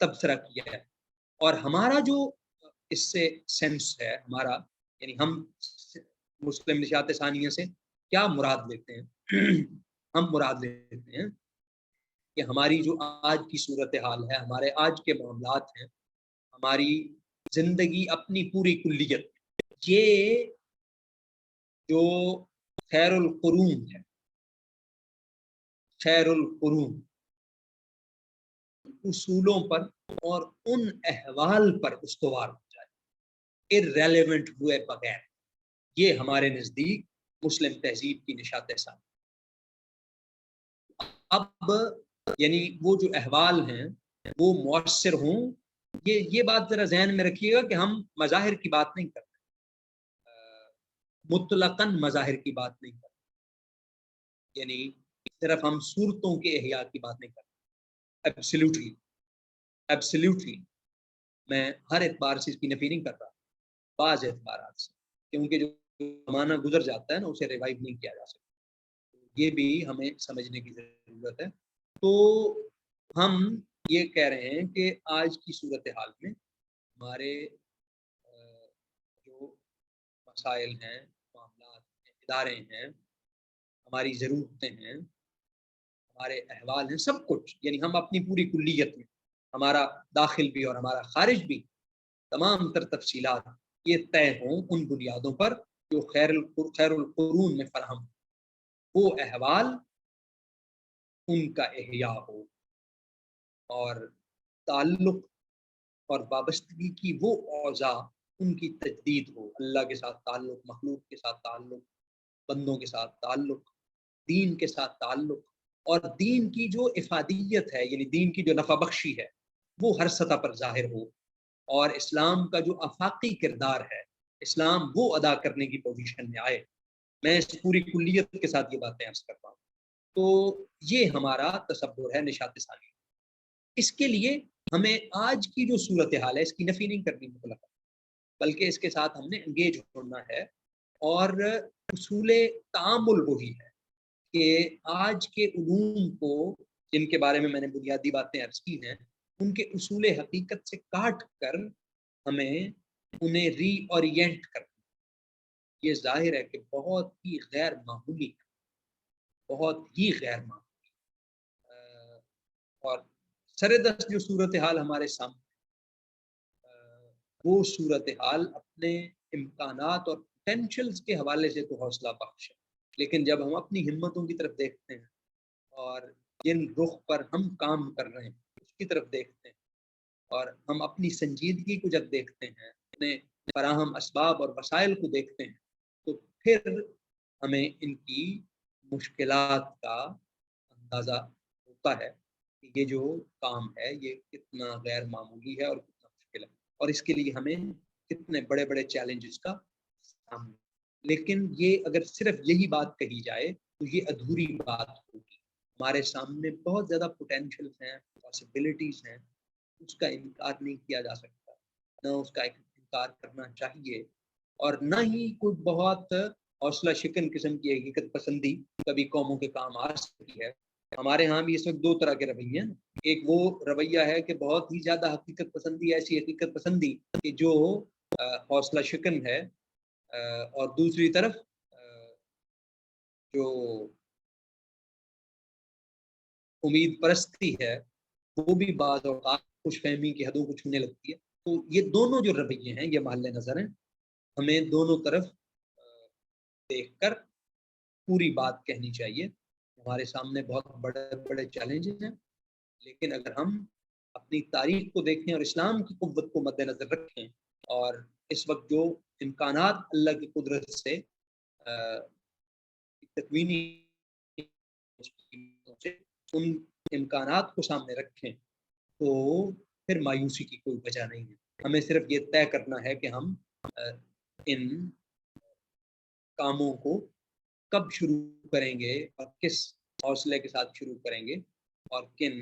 تبصرہ کیا ہے، اور ہمارا جو اس سے سینس ہے ہمارا، یعنی ہم مسلم نشات ثانیہ سے کیا مراد لیتے ہیں۔ ہم مراد لیتے ہیں کہ ہماری جو آج کی صورتحال ہے، ہمارے آج کے معاملات ہیں، ہماری زندگی اپنی پوری کلیت، یہ جو خیر القرون ہے، خیر القرون اصولوں پر اور ان احوال پر استوار ہو جائے، irrelevant ہوئے بغیر، یہ ہمارے نزدیک مسلم تہذیب کی نشات ثانی۔ اب یعنی وہ جو احوال ہیں وہ مؤثر ہوں، یہ بات ذرا ذہن میں رکھیے گا کہ ہم مظاہر کی بات نہیں کرتے، مطلقاً مظاہر کی بات نہیں کرتے، یعنی صرف ہم صورتوں کے احیاء کی بات نہیں کرتے۔ ایبسلیوٹلی میں ہر اعتبار سے اس کی نفی نہیں کر رہا، بعض اعتبارات سے، کیونکہ جو زمانہ گزر جاتا ہے نا اسے ریوائیو نہیں کیا جا سکتا، یہ بھی ہمیں سمجھنے کی ضرورت ہے۔ تو ہم یہ کہہ رہے ہیں کہ آج کی صورتحال میں ہمارے جو مسائل ہیں، معاملات ہیں، ادارے ہیں، ہماری ضرورتیں ہیں، ہمارے احوال ہیں، سب کچھ، یعنی ہم اپنی پوری کلیت میں، ہمارا داخل بھی اور ہمارا خارج بھی، تمام تر تفصیلات یہ طے ہوں ان بنیادوں پر جو خیر القرون میں فراہم، وہ احوال ان کا احیاء ہو، اور تعلق اور وابستگی کی وہ اوضاع ان کی تجدید ہو، اللہ کے ساتھ تعلق، مخلوق کے ساتھ تعلق، بندوں کے ساتھ تعلق، دین کے ساتھ تعلق، اور دین کی جو افادیت ہے، یعنی دین کی جو نفع بخشی ہے، وہ ہر سطح پر ظاہر ہو، اور اسلام کا جو آفاقی کردار ہے، اسلام وہ ادا کرنے کی پوزیشن میں آئے۔ میں اس پوری کلیت کے ساتھ یہ باتیں عرض کرتا ہوں۔ تو یہ ہمارا تصور ہے نشات ثانی۔ اس کے لیے ہمیں آج کی جو صورتحال ہے اس کی نفی نہیں کرنی مطلق، بلکہ اس کے ساتھ ہم نے انگیج ہونا ہے، اور اصول تعامل وہی ہے کہ آج کے علوم کو، جن کے بارے میں نے بنیادی باتیں عرض کی ہیں، ان کے اصول حقیقت سے کاٹ کر ہمیں انہیں ری اورینٹ کرنا۔ یہ ظاہر ہے کہ بہت ہی غیر معمولی ہے، بہت ہی غیر معمولی، اور سردست جو صورتحال ہمارے سامنے، وہ صورتحال اپنے امکانات اور پوٹینشلز کے حوالے سے تو حوصلہ بخش ہے، لیکن جب ہم اپنی ہمتوں کی طرف دیکھتے ہیں اور جن رخ پر ہم کام کر رہے ہیں اس کی طرف دیکھتے ہیں، اور ہم اپنی سنجیدگی کو جب دیکھتے ہیں، اپنے فراہم اسباب اور وسائل کو دیکھتے ہیں، تو پھر ہمیں ان کی مشکلات کا اندازہ ہوتا ہے کہ یہ جو کام ہے یہ کتنا غیر معمولی ہے اور کتنا مشکل ہے، اور اس کے لیے ہمیں کتنے بڑے بڑے چیلنجز کا سامنا۔ لیکن یہ اگر صرف یہی بات کہی جائے تو یہ ادھوری بات ہوگی۔ ہمارے سامنے بہت زیادہ پوٹینشلز ہیں، پاسبلٹیز ہیں، اس کا انکار نہیں کیا جا سکتا، نہ اس کا انکار کرنا چاہیے، اور نہ ہی کوئی بہت حوصلہ شکن قسم کی حقیقت پسندی کبھی قوموں کے کام آ سکتی ہے۔ ہمارے ہاں بھی اس وقت دو طرح کے رویے ہیں، ایک وہ رویہ ہے کہ بہت ہی زیادہ حقیقت پسندی، ایسی حقیقت پسندی کہ جو حوصلہ شکن ہے، اور دوسری طرف جو امید پرستی ہے، وہ بھی بعض اوقات خوش فہمی کی حدوں کو چھونے لگتی ہے۔ تو یہ دونوں جو رویے ہیں یہ محل نظر ہیں، ہمیں دونوں طرف دیکھ کر پوری بات کہنی چاہیے۔ ہمارے سامنے بہت بڑے بڑے چیلنجز ہیں، لیکن اگر ہم اپنی تاریخ کو دیکھیں اور اسلام کی قوت کو مد نظر رکھیں، اور اس وقت جو امکانات اللہ کی قدرت سے تکوینی ان امکانات کو سامنے رکھیں، تو پھر مایوسی کی کوئی وجہ نہیں ہے۔ ہمیں صرف یہ طے کرنا ہے کہ ہم ان کاموں کو کب شروع کریں گے اور کس حوصلے کے ساتھ شروع کریں گے، اور کن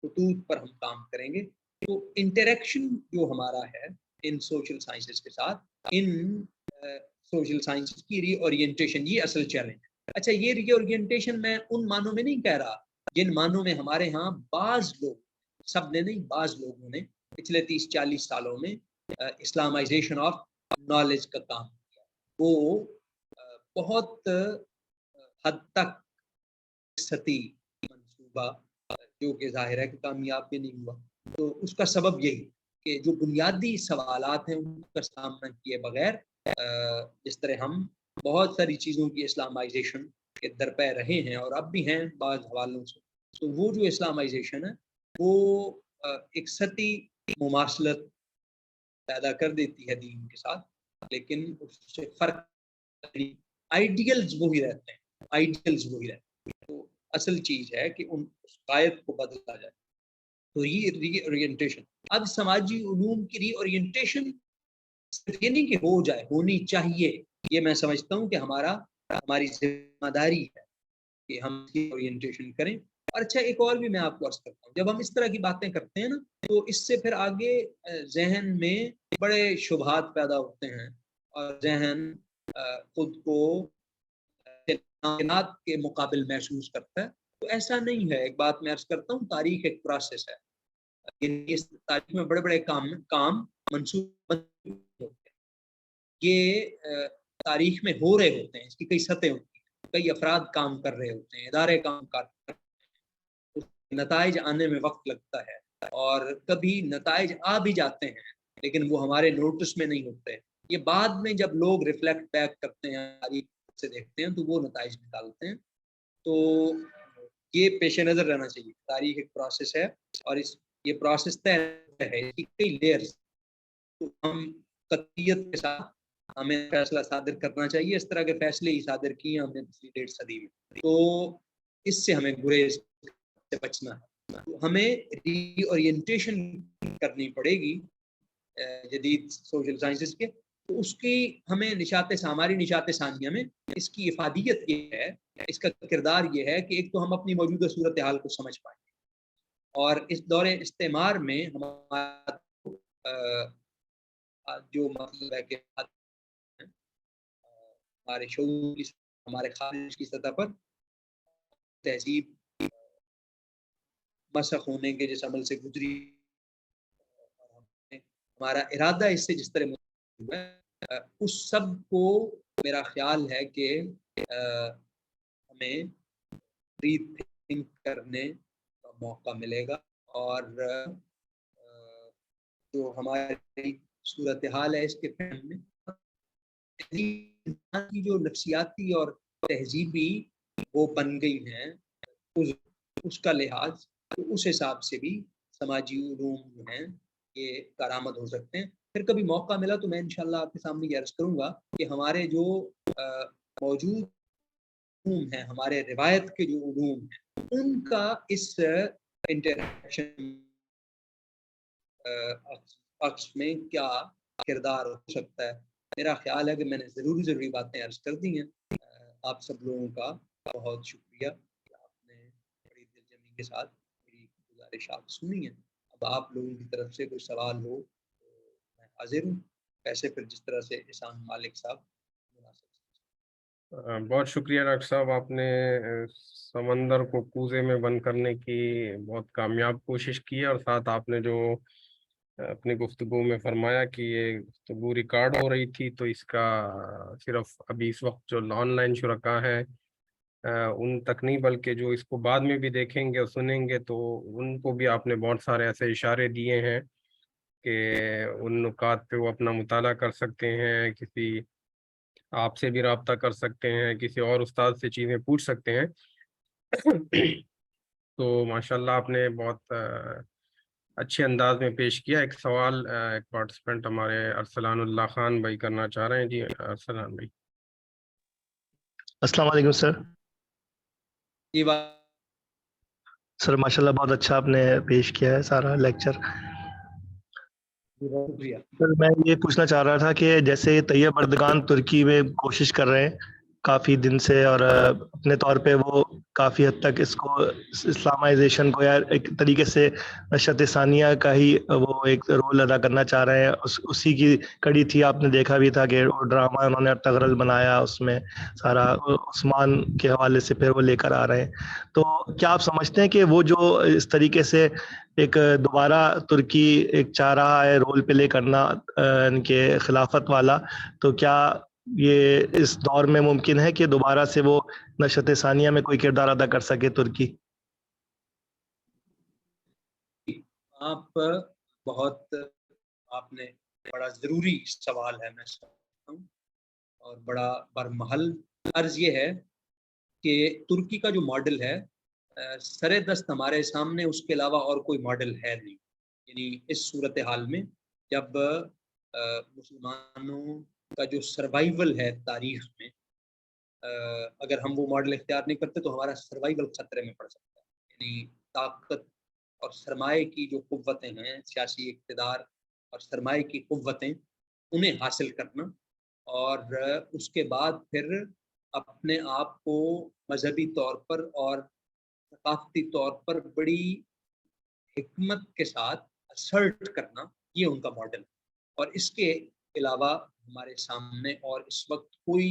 خطوط پر ہم کام کریں گے۔ تو انٹریکشن جو ہمارا ہے ان سوشل سائنسز کے ساتھ، ان سوشل سائنسز کی ری اورینٹیشن، یہ اصل چیلنج ہے۔ اچھا، یہ ری اورینٹیشن میں ان معنوں میں نہیں کہہ رہا جن معنوں میں ہمارے ہاں بعض لوگ، سب نے نہیں، بعض لوگوں نے پچھلے 30-40 سالوں میں اسلامائزیشن آف نالج کا کام کیا۔ وہ بہت حد تک सती मंसूबा जो कि जाहिर है कि कामयाब भी नहीं हुआ। तो उसका सबब यही कि जो बुनियादी सवालात हैं उनका सामना किए बगैर जिस तरह हम बहुत सारी चीज़ों की इस्लामाइजेशन के दरपे रहे हैं और अब भी हैं बाज़ हवालों से, तो वो जो इस्लामाइजेशन है वो एक सती मुमासलत पैदा कर देती है दीन के साथ, लेकिन उससे फ़र्क आइडियल्स वही रहते हैं, आइडियल्स वही रहते हैं। तो असल चीज़ है कि उस गायत को बदला जाए। तो ये रीओरिएंटेशन, अब समाजी उलूम की रीओरिएंटेशन सिर्फ ये नहीं कि हो जाए, होनी चाहिए। ये मैं समझता हूँ कि हमारी जिम्मेदारी है कि हम ओरिएंटेशन करें। और अच्छा, एक और भी मैं आपको अर्ज करता हूँ, जब हम इस तरह की बातें करते हैं ना, तो इससे फिर आगे जहन में बड़े शुबहात पैदा होते हैं और जहन खुद को कायनात के मुकाबिल महसूस करता है। तो ऐसा नहीं है। एक बात मैं अर्ज करता हूँ, तारीख एक प्रोसेस है। इस तारीख में बड़े बड़े काम मंसूब होते हैं। ये तारीख में हो रहे होते हैं, इसकी कई सतहें होती हैं, कई अफराद काम कर रहे होते हैं, इदारे काम कर रहे हैं, उसके नताइज आने में वक्त लगता है और कभी नताइज आ भी जाते हैं लेकिन वो हमारे नोटिस में नहीं होते। ये बाद में जब लोग रिफ्लेक्ट बैक करते हैं, तारीख से देखते हैं, तो वो नताइज निकालते हैं। तो ये पेश नज़र रहना चाहिए, तारीख एक प्रोसेस है और ये प्रोसेस तय है, इसकी कई लेयर्स। तो हम कतियत के साथ हमें फैसला सादिर करना चाहिए। इस तरह के फैसले ही सादिर किए हमने पिछली 1.5 सदी में, तो इससे हमें गुरेज से बचना है। तो हमें रीओरिएंटेशन करनी पड़ेगी जदीद सोशल साइंसेस के। तो उसकी हमें हमारी निशात सानिया में इसकी इफादियत ये है, इसका किरदार ये है कि एक तो हम अपनी मौजूदा सूरत हाल को समझ पाएँ और इस दौरे इस्तेमार में हमारा जो मतलब है कि हमारे शऊर की, हमारे खारिज की सतह पर तहजीब मसख होने के जिस अमल से गुजरी, हमारा इरादा इससे जिस तरह हुआ है, उस सब को मेरा ख्याल है कि हमें रीथिंक करने का मौका मिलेगा और जो हमारी सूरत हाल है इसके फहम में की जो नफ्सियाती और तहजीबी वो बन गई हैं, उसका लिहाज, तो उस हिसाब से भी समाजी उलूम जो हैं ये कारामद हो सकते हैं। फिर कभी मौका मिला तो मैं इंशाल्लाह आपके सामने ये अर्ज करूँगा कि हमारे जो मौजूद उलूम हैं, हमारे रिवायत के जो उलूम हैं, उनका इस इंटरेक्शन अक्स में क्या किरदार हो सकता है। मेरा ख्याल है कि मैंने ज़रूरी बातें अर्ज कर दी हैं। आप सब लोगों का बहुत शुक्रिया कि आपने बड़ी दिलजमी के साथ मेरी गुजारिश आप सुनी है। अब आप लोगों की तरफ से कोई सवाल हो तो मैं हाजिर हूँ। वैसे फिर जिस तरह से एहसान मालिक साहब बहुत शुक्रिया डॉक्टर साहब, आपने समंदर को कूजे में बंद करने की बहुत कामयाब कोशिश की है और साथ आपने जो अपनी गुफ्तगू में फरमाया कि ये गुफ्तगू रिकॉर्ड हो रही थी, तो इसका सिर्फ अभी इस वक्त जो ऑनलाइन शुरका हैं उन तक नहीं, बल्कि जो इसको बाद में भी देखेंगे और सुनेंगे तो उनको भी आपने बहुत सारे ऐसे इशारे दिए हैं कि उन नुकात पे वो अपना मुताला कर सकते हैं, किसी आपसे भी रब्ता कर सकते हैं, किसी और उस्ताद से चीज़ें पूछ सकते हैं। तो माशाल्लाह आपने बहुत अच्छे अंदाज में पेश किया। एक सवाल एक पार्टिसिपेंट हमारे अरसलानुल्लाह खान भाई करना चाह रहे हैं। जी अरसलान भाई। अस्सलाम वालेकुम सर। ये बात सर माशाल्लाह बहुत अच्छा आपने पेश किया है सारा लेक्चर। शुक्रिया। सर मैं ये पूछना चाह रहा था कि जैसे तैयब अर्दगान तुर्की में कोशिश कर रहे हैं काफ़ी दिन से और अपने तौर पे वो काफ़ी हद तक इसको इस्लामाइजेशन को या एक तरीके से नशत सानिया का ही वो एक रोल अदा करना चाह रहे हैं। उसी की कड़ी थी। आपने देखा भी था कि वो ड्रामा उन्होंने तगरल बनाया, उसमें सारा उस्मान के हवाले से फिर वो लेकर आ रहे हैं। तो क्या आप समझते हैं कि वो जो इस तरीके से एक दोबारा तुर्की एक चाह रहा है रोल प्ले करना इनके खिलाफत वाला, तो क्या یہ اس دور میں ممکن ہے کہ دوبارہ سے وہ نشست ثانیہ میں کوئی کردار ادا کر سکے ترکی؟ آپ نے بڑا ضروری سوال ہے، میں سمجھتا ہوں، اور بڑا برمحل عرض یہ ہے کہ ترکی کا جو ماڈل ہے سر دست ہمارے سامنے اس کے علاوہ اور کوئی ماڈل ہے نہیں. یعنی اس صورتحال میں جب مسلمانوں کا جو سروائیول ہے تاریخ میں، اگر ہم وہ ماڈل اختیار نہیں کرتے تو ہمارا سروائیول خطرے میں پڑ سکتا ہے. یعنی طاقت اور سرمایہ کی جو قوتیں ہیں، سیاسی اقتدار اور سرمایہ کی قوتیں، انہیں حاصل کرنا، اور اس کے بعد پھر اپنے آپ کو مذہبی طور پر اور ثقافتی طور پر بڑی حکمت کے ساتھ اسرٹ کرنا، یہ ان کا ماڈل ہے. اور اس کے علاوہ ہمارے سامنے اور اس وقت کوئی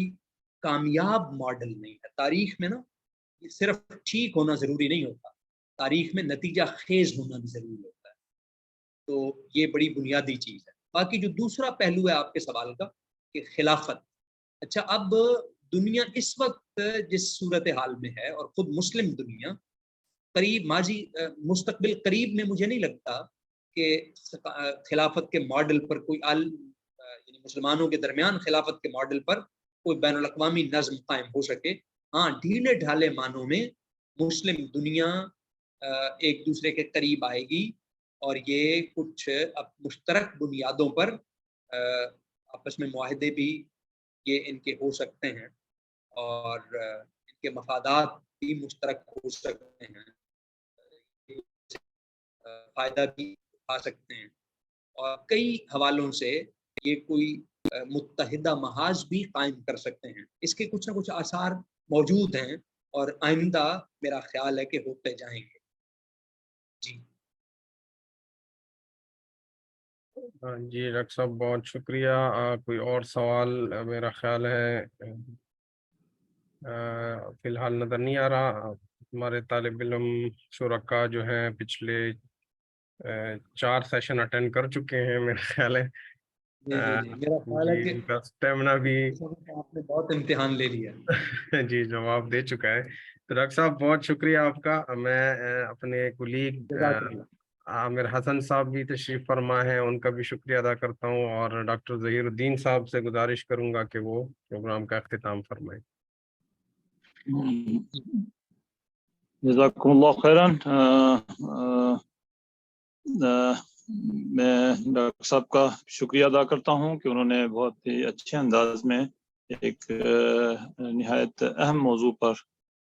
کامیاب ماڈل نہیں ہے. تاریخ میں نا یہ صرف ٹھیک ہونا ضروری نہیں ہوتا، تاریخ میں نتیجہ خیز ہونا بھی ضروری ہوتا ہے. تو یہ بڑی بنیادی چیز ہے. باقی جو دوسرا پہلو ہے آپ کے سوال کا کہ خلافت، اچھا اب دنیا اس وقت جس صورتحال میں ہے، اور خود مسلم دنیا قریب ماضی مستقبل قریب میں مجھے نہیں لگتا کہ خلافت کے ماڈل پر کوئی یعنی مسلمانوں کے درمیان خلافت کے ماڈل پر کوئی بین الاقوامی نظم قائم ہو سکے. ہاں، ڈھیلے ڈھالے معنوں میں مسلم دنیا ایک دوسرے کے قریب آئے گی، اور یہ کچھ مشترک بنیادوں پر آپس میں معاہدے بھی یہ ان کے ہو سکتے ہیں، اور ان کے مفادات بھی مشترک ہو سکتے ہیں، فائدہ بھی اٹھا سکتے ہیں، اور کئی حوالوں سے یہ کوئی متحدہ محاذ بھی قائم کر سکتے ہیں. اس کے کچھ نہ کچھ آثار موجود ہیں، اور آئندہ میرا خیال ہے کہ ہوتے جائیں گے. جی جی ڈاکٹر صاحب بہت شکریہ. کوئی اور سوال میرا خیال ہے فی الحال نظر نہیں آ رہا. ہمارے طالب علم شرکا جو ہیں پچھلے 4 سیشن اٹینڈ کر چکے ہیں میرا خیال ہے. میرا خیال ہے جی کہ ان کا اسٹیمنا بھی آپ نے بہت امتحان لے لیا. جی جواب دے چکا ہے. تو ڈاکٹر صاحب بہت شکریہ آپ کا. میں اپنے کولیگ عامر حسن صاحب بھی تشریف فرما ہیں، ان کا بھی شکریہ ادا کرتا ہوں، اور ڈاکٹر ظہیر الدین صاحب سے گزارش کروں گا کہ وہ پروگرام کا اختتام فرمائیں. جزاکم اللہ خیرن. میں ڈاکٹر صاحب کا شکریہ ادا کرتا ہوں کہ انہوں نے بہت ہی اچھے انداز میں ایک نہایت اہم موضوع پر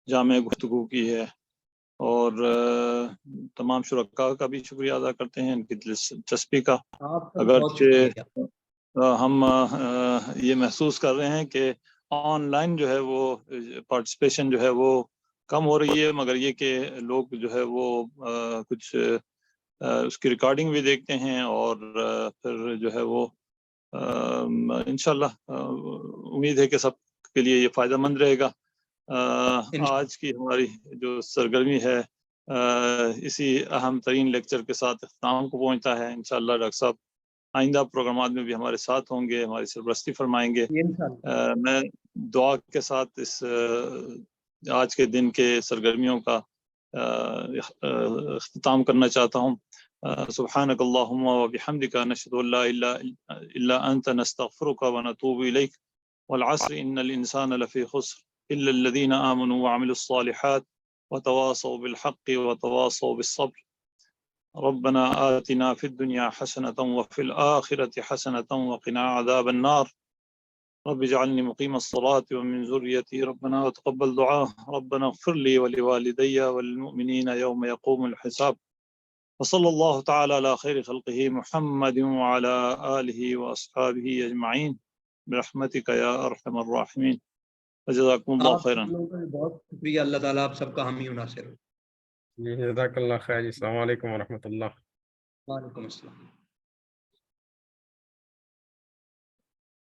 جامع گفتگو کی ہے، اور تمام شرکاء کا بھی شکریہ ادا کرتے ہیں ان کی دلچسپی کا. اگرچہ ہم یہ محسوس کر رہے ہیں کہ آن لائن جو ہے وہ پارٹیسپیشن جو ہے وہ کم ہو رہی ہے، مگر یہ کہ لوگ جو ہے وہ کچھ اس کی ریکارڈنگ بھی دیکھتے ہیں، اور پھر جو ہے وہ انشاءاللہ امید ہے کہ سب کے لیے یہ فائدہ مند رہے گا. آج کی ہماری جو سرگرمی ہے اسی اہم ترین لیکچر کے ساتھ اختتام کو پہنچتا ہے. انشاءاللہ ڈاکٹر صاحب آئندہ پروگرامات میں بھی ہمارے ساتھ ہوں گے، ہماری سرپرستی فرمائیں گے. میں دعا کے ساتھ اس آج کے دن کے سرگرمیوں کا اختتام کرنا چاہتا ہوں. سبحانک اللہم و بحمدک نشہد ان لا الہ الا انت نستغفرک و نتوب الیک والعصر ان الانسان لفی خسر الا الذین آمنوا وعملوا الصالحات وتواصوا بالحق وتواصوا بالصبر. ربنا آتنا في الدنيا حسنة وفي الآخرة حسنة وقنا عذاب النار. رب اجعلني مقيم الصلاة ومن ذريتي ربنا وتقبل دعاء. ربنا اغفر لي ولوالدي وللمؤمنين يوم يقوم الحساب. وصلى الله تعالى على خير خلقه محمد وعلى آله وأصحابه أجمعين برحمتك يا أرحم الراحمين. وجزاكم الله خيرا. بہت شکریہ. اللہ تعالیٰ آپ سب کا حامی و ناصر ہو. جی جزاک اللہ خیر. السلام علیکم ورحمۃ اللہ. وعلیکم السلام.